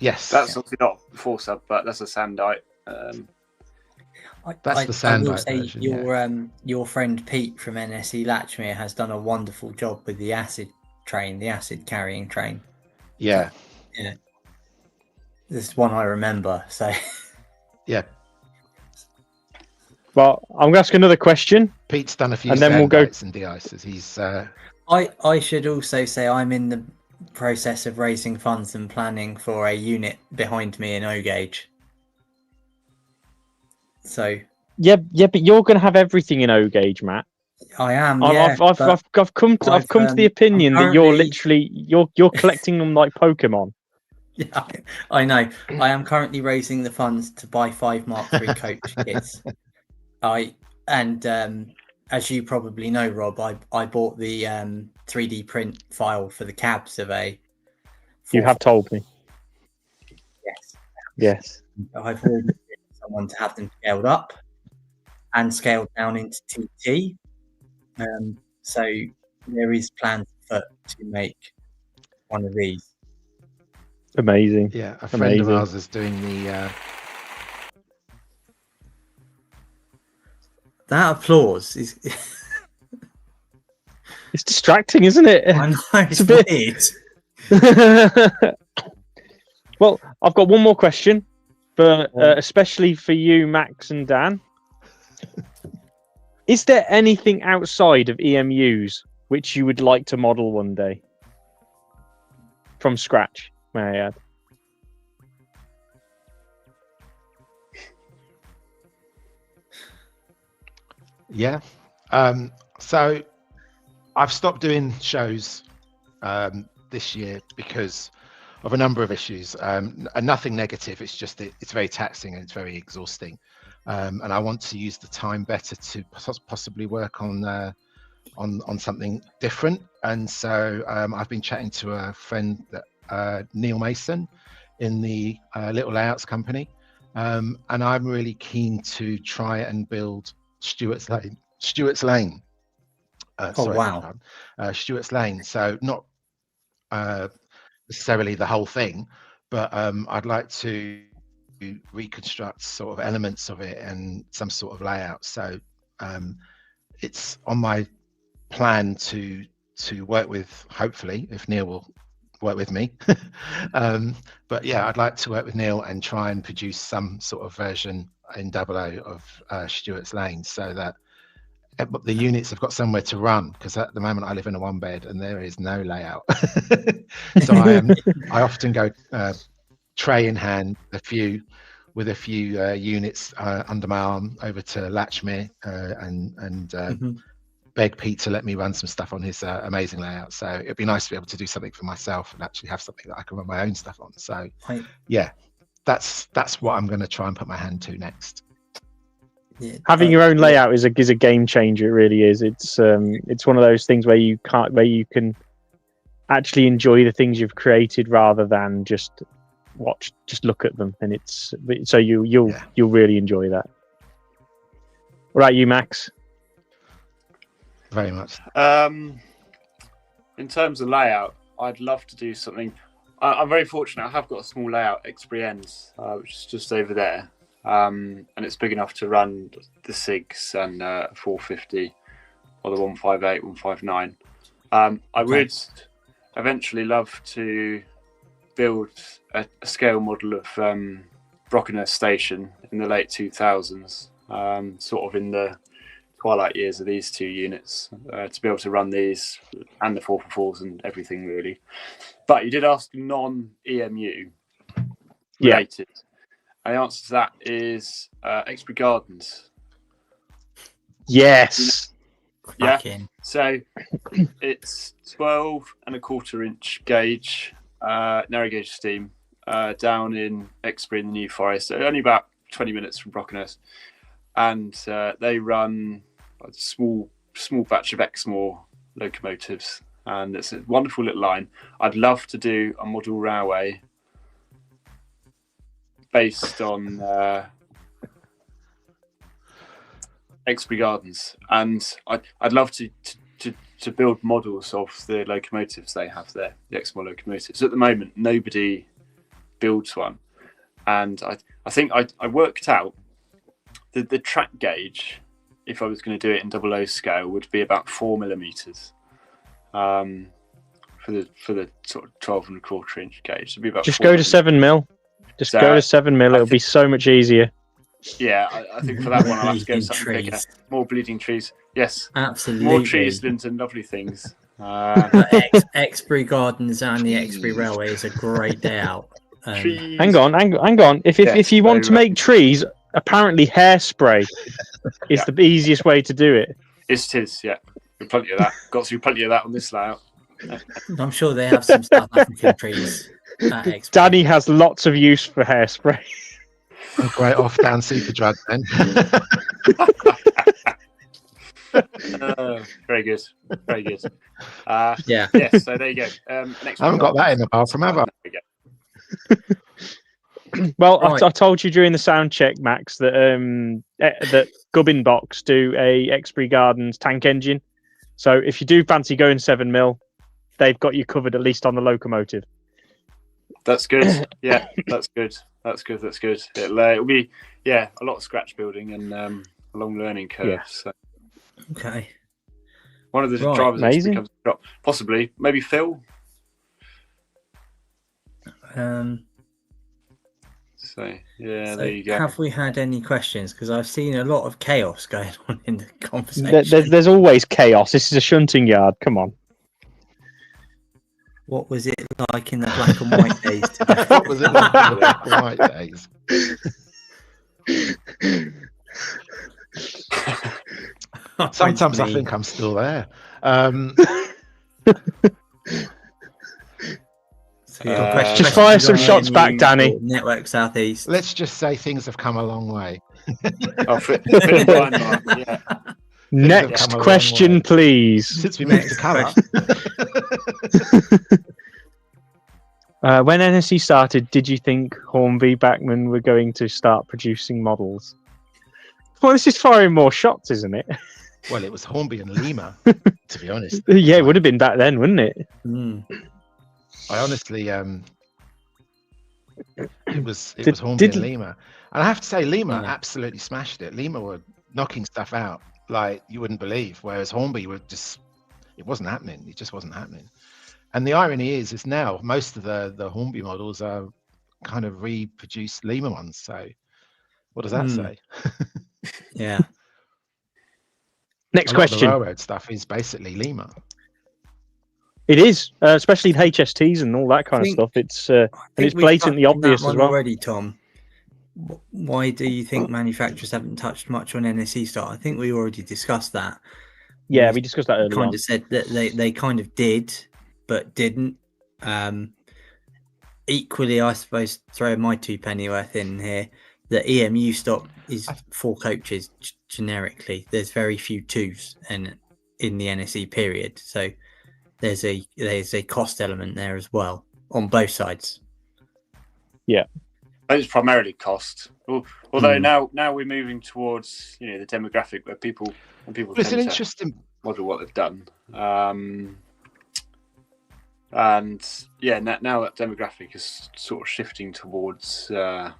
Yes, that's obviously not 4 sub, but that's a sandite. That's the sandite I will say version, your friend Pete from NSE Latchmere has done a wonderful job with the acid train, the acid carrying train. Yeah. Yeah. This is one I remember. So yeah. Well, I'm going to ask another question. Pete's done a few and then we'll go and de-icers. He's I should also say I'm in the process of raising funds and planning for a unit behind me in O-gauge. So yeah, but you're going to have everything in O-gauge, Matt. I am. I've come to the opinion that you're literally you're collecting them like Pokemon. Yeah, I know. I am currently raising the funds to buy 5 Mark III coach kits. As you probably know, Rob, I bought the 3D print file for the cabs of a. You have told me. Yes. I've ordered someone to have them scaled up and scaled down into TT. So there is plans afoot to make one of these. Amazing. Yeah, a friend of ours is doing the. That applause is. It's distracting, isn't it? I know, it's a bit weird. Well, I've got one more question, but especially for you, Max and Dan. Is there anything outside of EMUs which you would like to model one day? From scratch, may I add? Yeah. So I've stopped doing shows this year because of a number of issues. And nothing negative. It's just it's very taxing and it's very exhausting. And I want to use the time better to possibly work on something different. And so I've been chatting to a friend, Neil Mason, in the Little Layouts company, and I'm really keen to try and build Stuart's Lane. Stuart's Lane. Stuart's Lane. So not necessarily the whole thing, but I'd like to reconstruct sort of elements of it and some sort of layout. So it's on my plan to work with, hopefully, if Neil will work with me. But yeah, I'd like to work with Neil and try and produce some sort of version in 00 of Stuart's Lane, so that the units have got somewhere to run, because at the moment I live in a 1-bed and there is no layout. So I often go tray in hand, a few with a few units under my arm over to Latchmere and beg Pete to let me run some stuff on his amazing layout. So it'd be nice to be able to do something for myself and actually have something that I can run my own stuff on. So yeah, that's what I'm going to try and put my hand to next. Yeah, Having your own layout is a game changer. It really is. It's one of those things where you can actually enjoy the things you've created rather than just look at them. And you'll really enjoy that. What about you, Max? Very much. In terms of layout, I'd love to do something. I'm very fortunate. I have got a small layout, X3Ns, which is just over there, and it's big enough to run the SIGs and 450 or the 158, 159. I would eventually love to build a scale model of Brockenhurst Station in the late 2000s, sort of in the twilight years of these two units, to be able to run these and the 4x4s and everything really. But you did ask non-EMU related, and the answer to that is Exbury Gardens. Yes. Yeah. So it's 12.25 inch gauge, narrow gauge steam, down in Exbury in the New Forest, only about 20 minutes from Brockenhurst, and they run a small batch of Exmoor locomotives, and it's a wonderful little line. I'd love to do a model railway based on Exbury Gardens, and I'd love to build models of the locomotives they have there, the Exmoor locomotives. At the moment, nobody builds one, and I think I worked out that the track gauge, if I was going to do it in 00 scale, would be about 4mm for the sort of 12.25 inch gauge. It'd be about just go to 7mm. Just go to 7mm. It'll be so much easier. Yeah, I think for that one I'll have to go something bigger. More bleeding trees. Yes, absolutely. More trees, limbs, and lovely things. Exbury Gardens and the Exbury Railway is a great day out. Hang on. If you want to make trees, apparently hairspray is the easiest way to do it. It is, yeah. Plenty of that. Got to be plenty of that on this layout. I'm sure they have some South African trees. Danny has lots of use for hairspray. A great off-down super drug then. Very good. Very good. Yeah. Yes, so there you go. Next I haven't got that in the bathroom, have I? Well, Right. I told you during the sound check, Max, that Gubbin Box do a Exbury Gardens tank engine. So if you do fancy going 7mm, they've got you covered at least on the locomotive. That's good. Yeah, that's good. That's good. It'll be a lot of scratch building and a long learning curve. Yeah. So. Okay. One of the Right. drivers Amazing. becomes a drop. Possibly, maybe Phil. So there you go. Have we had any questions? Because I've seen a lot of chaos going on in the conversation. There's always chaos. This is a shunting yard. Come on. What was it like in the black and white days today? What was it like in the black and white days? Sometimes I think I'm still there. Just fire some shots back, Danny. Network Southeast. Let's just say things have come a long way. Yeah. Next question, please. Since we moved to colour. When NSE started, did you think Hornby Bachmann were going to start producing models? Well, this is firing more shots, isn't it? Well, it was Hornby and Lima, to be honest. Yeah, it would have been back then, wouldn't it? I honestly, it was Hornby and Lima, and I have to say, Lima absolutely smashed it. Lima were knocking stuff out like you wouldn't believe, whereas Hornby were just, it wasn't happening. It just wasn't happening. And the irony is now most of the Hornby models are kind of reproduced Lima ones. So what does that say? Yeah. Next A lot of question. the railroad stuff is basically Lima. It is, especially the HSTs and all that kind of stuff. It's and it's blatantly obvious as well. Already, Tom. Why do you think manufacturers haven't touched much on NSE start? I think we already discussed that. Yeah, we discussed that earlier Kind on. of said that they kind of did, but didn't. Equally, I suppose, throw my 2 pennyworth in here. The EMU stock is 4 coaches generically. There's very few 2s in the NSE period, so there's a cost element there as well on both sides. Yeah, I think it's primarily cost. Although now we're moving towards the demographic where people It's an interesting model what they've done. And now that demographic is sort of shifting towards the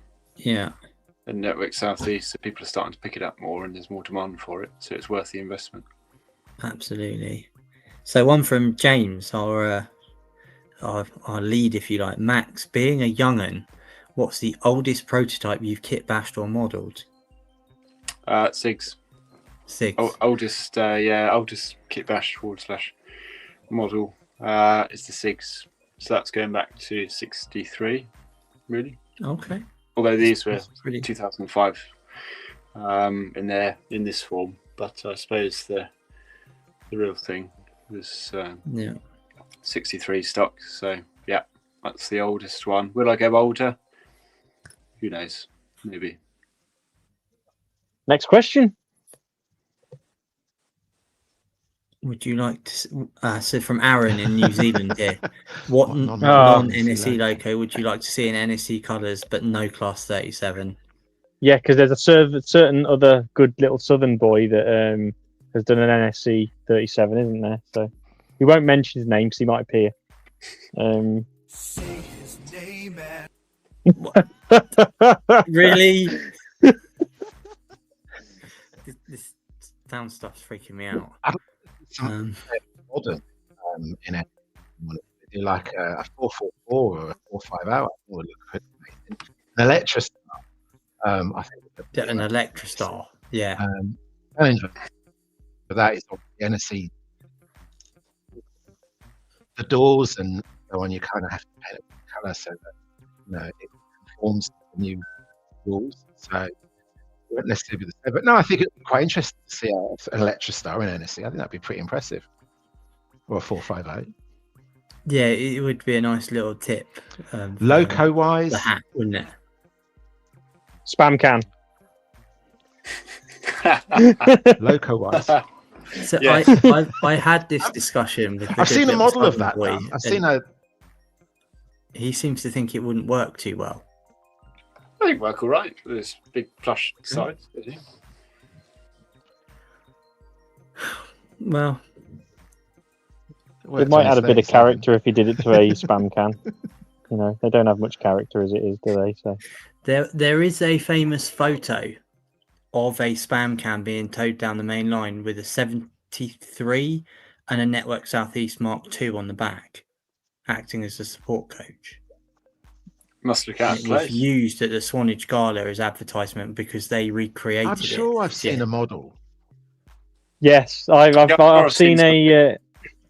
network southeast, so people are starting to pick it up more, and there's more demand for it, so it's worth the investment. Absolutely. So one from James, our lead, if you like, Max. Being a young'un, what's the oldest prototype you've kit bashed or modelled? SIGs. Oldest kit bash / model is the SIGs. So that's going back to 63, really. Okay. Although these were 2005 in this form, but I suppose the real thing was 63 stock. So yeah, that's the oldest one. Will I go older? Who knows? Maybe. Next question. Would you like to? So from Aaron in New Zealand here, what non- non-NSE loco would you like to see in NSE colours but no Class 37? Yeah, because there's a certain other good little southern boy that has done an NSC 37, isn't there? So we won't mention his name because he might appear. Say his name and Really? This sound stuff's freaking me out. modern in it. Do like a 444 or a 450. Would look amazing. An Electrostar. I think An Electrostar. Yeah. Challenge for that is the NSE. The doors and so on, you kind of have to paint it with colour so that it conforms to the new rules. So you won't necessarily be the same. But no, I think it'd be quite interesting to see an Electrostar in NSE. I think that'd be pretty impressive. Or a 450. Yeah, it would be a nice little tip. Loco wise, the hat, wouldn't it? Spam can. Loco wise. So Yes. I had this discussion with. I've seen a model of that. Boy, I've seen a. He seems to think it wouldn't work too well. I think work all right with this big plush sides. Well, It might add a bit of character if you did it to a spam can. They don't have much character as it is, do they? So there is a famous photo of a spam can being towed down the main line with a 73 and a Network Southeast Mark II on the back, acting as a support coach. Must look out of It was place. used at the Swanage Gala as advertisement because they recreated I'm sure I've seen a model. yes, I've seen a.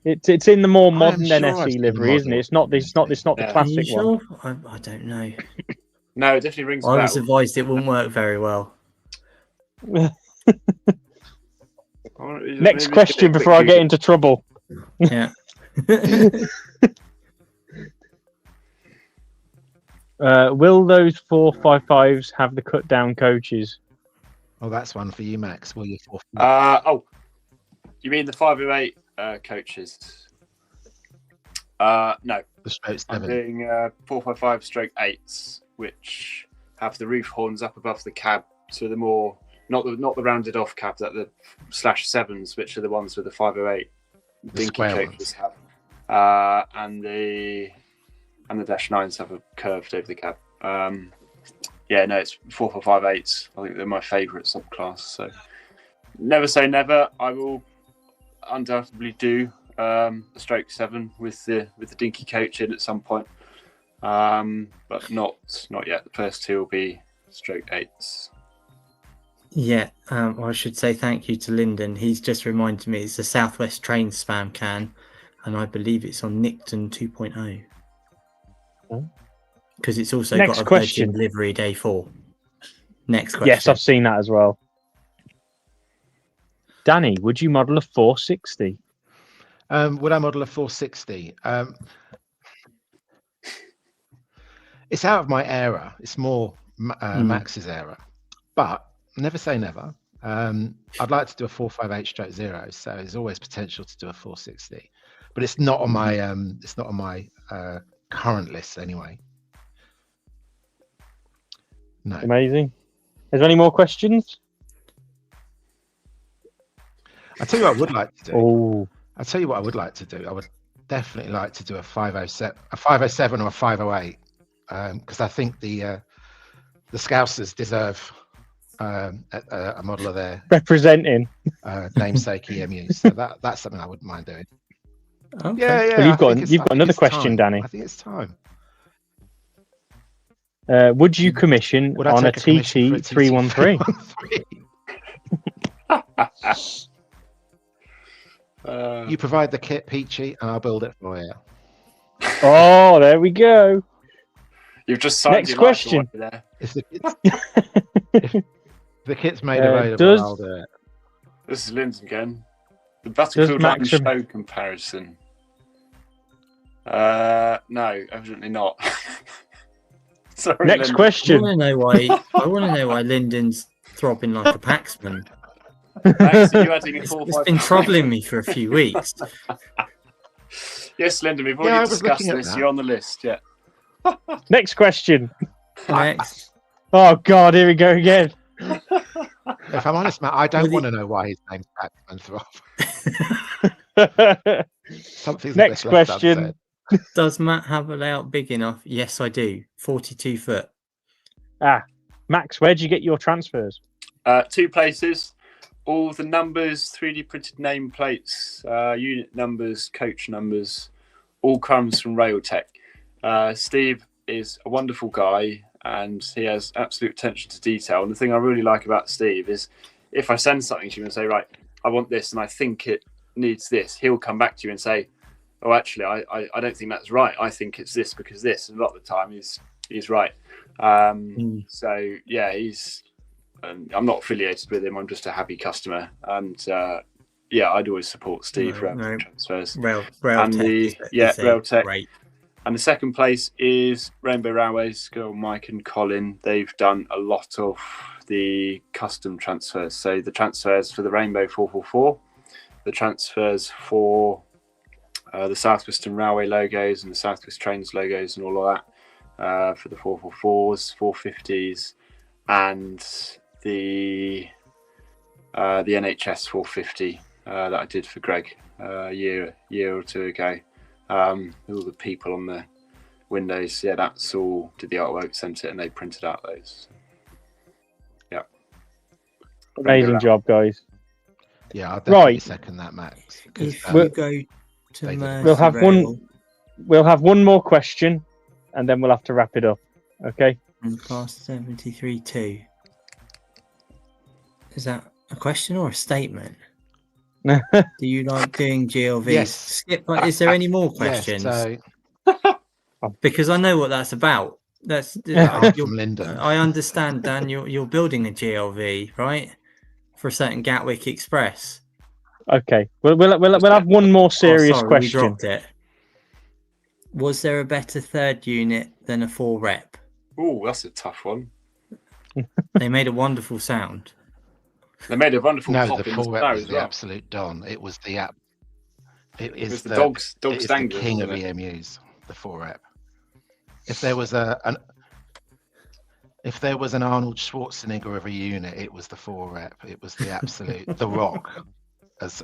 It's in the more modern sure I've NSE seen livery, the isn't it? model. It's not the Yeah. Are classic you one. sure? I don't know. No, it definitely rings a I was bell. advised it wouldn't work very well. Next question before I get into trouble. Yeah. Will those 455s have the cut down coaches? Oh, that's one for you, Max. Will you? You mean the 508 coaches? No, The stroke I'm 7. doing 455/8s, which have the roof horns up above the cab, so the more not the rounded off cabs, that the /7s, which are the ones with the 508 dinky square coaches have, and the -9s have a curved over the cab. It's 455/8s. I think they're my favourite subclass. So never say never. I will undoubtedly do a stroke 7 with the dinky coach in at some point, but not yet. The first two will be stroke 8s. Yeah, I should say thank you to Lyndon. He's just reminded me it's a Southwest Train spam can, and I believe it's on Nicton 2.0. Because it's also Next got a question. Virgin livery day 4 Next question. Yes, I've seen that as well. Danny, would you model a 460? Would I model a 460? It's out of my era. It's more Max's era, but never say never. I'd like to do a 458/0, so there's always potential to do a 460, but it's not on my current list anyway. No. Amazing. Is there any more questions? I tell you what I would like to do. Oh, I'll tell you what I would like to do. I would definitely like to do a 507 or a 508, because I think the Scousers deserve a model of their representing. namesake EMU. So that's something I wouldn't mind doing. Okay. Yeah. Well, I think you've got another it's question, time. Danny. I think it's time. Would you commission Would I on a take commission for a TT313? You provide the kit, Peachy, and I'll build it for you. Oh, there we go. You've just signed Next your question. life away there. If the kit's made available, does- I'll do it. This is Lyndon again. The Battlefield Max Run show comparison. No, evidently not. Sorry, Next Lyndon. I question. want to know why Lyndon's throbbing like a paxman. Max, are you adding a It's 4-5? been troubling me for a few weeks. Yes, Lyndon, we've Yeah, I already was discussed looking at this. that. You're on the list, yeah. Next question. Next. Oh, God, here we go again. If I'm honest, Matt, I don't want to know why his name's Paxman Throb. Something's Next left question. unsaid. Does Matt have a layout big enough? Yes, I do. 42 foot. Max, where'd you get your transfers? 2 places. All the numbers, 3D printed nameplates, unit numbers, coach numbers, all comes from Railtech. Steve is a wonderful guy and he has absolute attention to detail. And the thing I really like about Steve is if I send something to him and say, right, I want this and I think it needs this, he'll come back to you and say, oh, actually, I don't think that's right. I think it's this because this. And a lot of the time he's right. So, yeah, I'm not affiliated with him. I'm just a happy customer. And, yeah, I'd always support Steve for transfers. Railtech. Great. And the second place is Rainbow Railways, girl Mike and Colin. They've done a lot of the custom transfers. So the transfers for the Rainbow 444, the transfers for the South Western Railway logos and the South West Trains logos and all of that, for the 444s, 450s, and the NHS 450 that I did for Greg a year or two ago. All the people on the windows, yeah, that's all did the artwork, sent it, and they printed out those. Yeah, Amazing job, guys. Yeah, I'll definitely Right. second that, Max. If We'll- you go to they did. Mercy We'll have Rail We'll have one more question, and then we'll have to wrap it up. Okay. and class 73-2. Is that a question or a statement? Do you like doing GLV? Yes. Skip, is there any more questions? Yes, Because I know what that's about. That's so you're- from Lyndon. I understand, Dan. You're building a GLV, right? For a certain Gatwick Express. Okay. We'll have one more serious Oh, sorry, question. We dropped it. Was there a better third unit than a 4 rep? Oh, that's a tough one. They made a wonderful sound. They made a wonderful No, pop the in full the rep snow was as the well. absolute don. It was the app. It is was the the dog's it is the dangle, king of wasn't it? EMUs. The 4 rep. If there was an Arnold Schwarzenegger of a unit, it was the 4 rep. It was the absolute the Rock as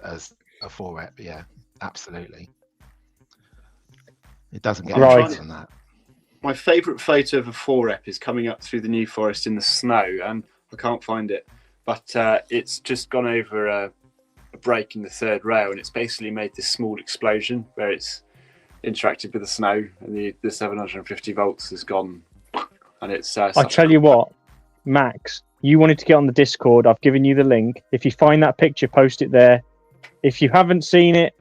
a 4 rep. Yeah, absolutely. It doesn't get any Right. better than that. My favourite photo of a 4 rep is coming up through the New Forest in the snow, and I can't find it, but it's just gone over a break in the third rail, and it's basically made this small explosion where it's interacted with the snow, and the 750 volts has gone, and it's. I tell you what, Max, you wanted to get on the Discord. I've given you the link. If you find that picture, post it there. If you haven't seen it,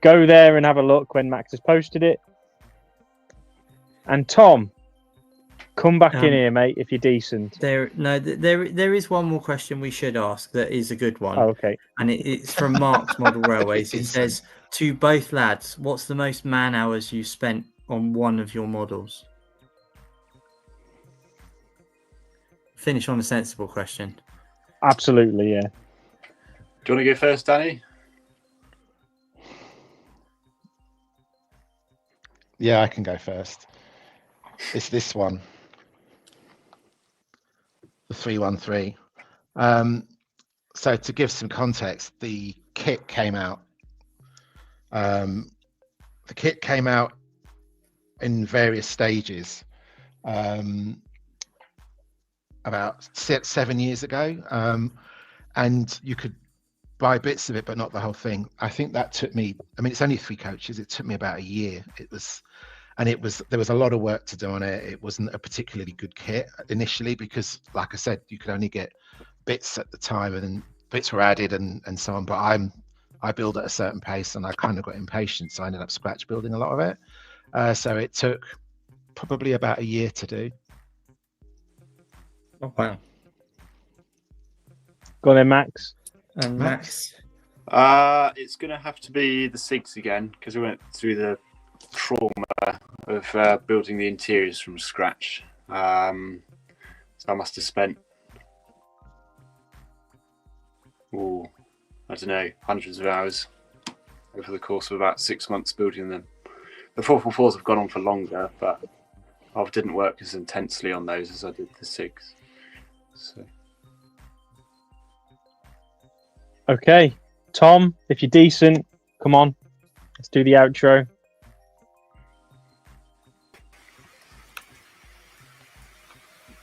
go there and have a look when Max has posted it. And Tom, come back in here, mate, if you're decent. There is one more question we should ask that is a good one. Oh, okay. And it's from Mark's Model Railways. It says, to both lads, what's the most man hours you spent on one of your models? Finish on a sensible question. Absolutely, yeah. Do you want to go first, Danny? Yeah, I can go first. It's this one, the 313. So to give some context, the kit came out. The kit came out in various stages about 7 years ago, and you could buy bits of it, but not the whole thing. I think that took me. I mean, it's only 3 coaches. It took me about a year. There was a lot of work to do on it. It wasn't a particularly good kit initially because, like I said, you could only get bits at the time, and then bits were added and so on. But I build at a certain pace, and I kind of got impatient, so I ended up scratch building a lot of it. So it took probably about a year to do. Oh wow! Go on then, Max. And Max. It's going to have to be the SIGs again because we went through the trauma of building the interiors from scratch. So I must have spent, I don't know, hundreds of hours over the course of about 6 months building them. The 444s have gone on for longer, but I didn't work as intensely on those as I did the SIGs. So. Okay, Tom, if you're decent, come on. Let's do the outro.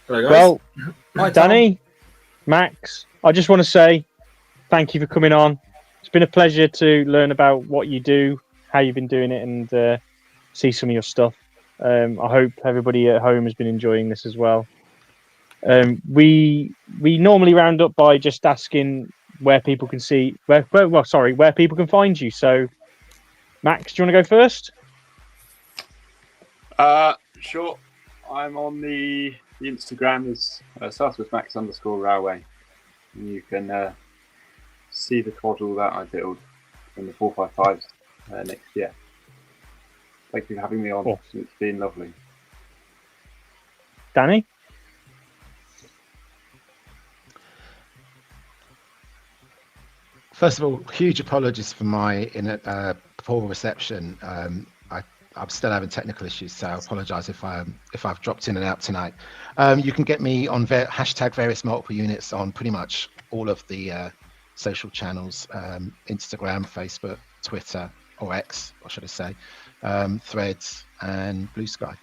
Hello, guys. Well, Hi, Danny, Max, I just want to say thank you for coming on. It's been a pleasure to learn about what you do, how you've been doing it, and see some of your stuff. I hope everybody at home has been enjoying this as well. We normally round up by just asking where people can see where people can find you. So, Max, do you want to go first? Sure. I'm on the Instagram is SouthWestMax_Railway, and you can see the quaddle that I build in the 455s next year. Thank you for having me on. Cool. It's been lovely. Danny? First of all, huge apologies for my poor reception. I'm still having technical issues, so I apologise if I've dropped in and out tonight. You can get me on hashtag various multiple units on pretty much all of the social channels: Instagram, Facebook, Twitter, or X, what should I say, Threads, and Blue Sky.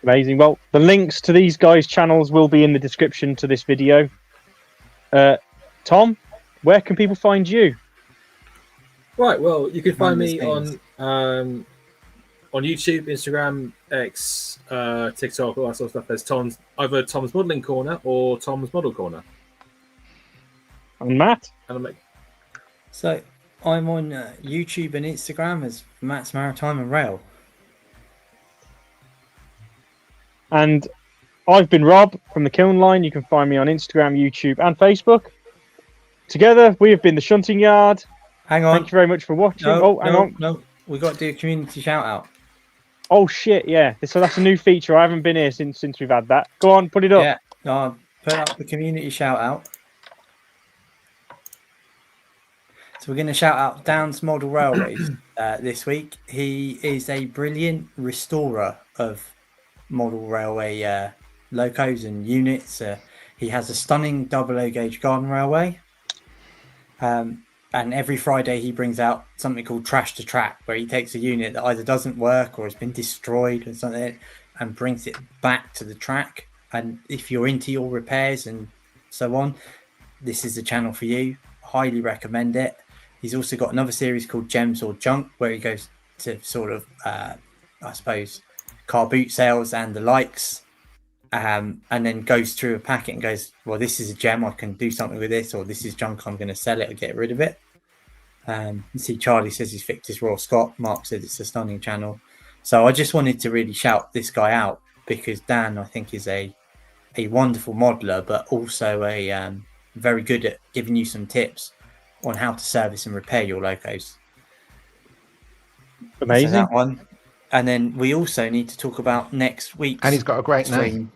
Amazing. Well, the links to these guys' channels will be in the description to this video. Tom, where can people find you? Right, well, you can find me Things. on YouTube, Instagram, X, TikTok, all that sort of stuff. There's either Tom's Modelling Corner or Tom's Model Corner. And Matt? And I'm like, So I'm on YouTube and Instagram as Matt's Maritime and Rail. And I've been Rob from the Kiln Line. You can find me on Instagram, YouTube, and Facebook. Together, we have been the Shunting Yard. Hang on. Thank you very much for watching. Hang on. No. We got to do a community shout out. Oh shit! Yeah, so that's a new feature. I haven't been here since we've had that. Go on, put it up. Yeah, put up the community shout out. So we're going to shout out Downs Model Railways this week. He is a brilliant restorer of model railway locos and units. He has a stunning double O gauge garden railway. And every Friday he brings out something called Trash to Track, where he takes a unit that either doesn't work or has been destroyed or something and brings it back to the track. And if you're into your repairs and so on, this is the channel for you. Highly recommend it. He's also got another series called Gems or Junk, where he goes to sort of, I suppose, car boot sales and the likes. And then goes through a packet and goes, well, this is a gem, I can do something with this, or this is junk, I'm going to sell it or get rid of it. You see, Charlie says he's fixed his Royal Scot. Mark says it's a stunning channel. So I just wanted to really shout this guy out because Dan, I think, is a wonderful modeler, but also a very good at giving you some tips on how to service and repair your locos. Amazing. So that one. And then we also need to talk about next week's And he's got a great stream.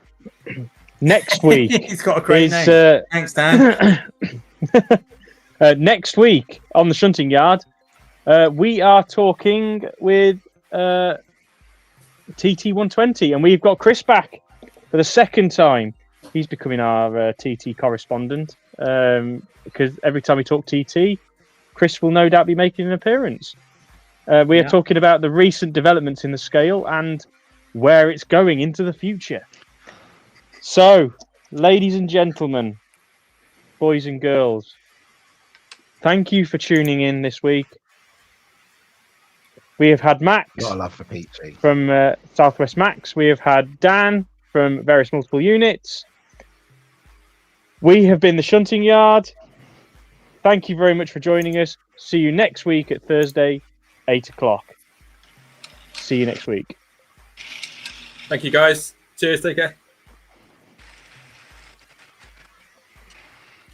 name. Next week He's got a great is name. Thanks, Dan. next week on the Shunting Yard. We are talking with TT120, and we've got Chris back for the second time. He's becoming our TT correspondent because every time we talk TT, Chris will no doubt be making an appearance. We are talking about the recent developments in the scale and where it's going into the future. So, ladies and gentlemen, boys and girls, thank you for tuning in this week. We have had Max A lot of love for Peachy. from SouthWestMax. We have had Dan from various multiple units. We have been the Shunting Yard. Thank you very much for joining us. See you next week at Thursday, 8 o'clock. See you next week. Thank you, guys. Cheers. Take care.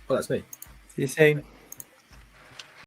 Oh, that's me. See you soon.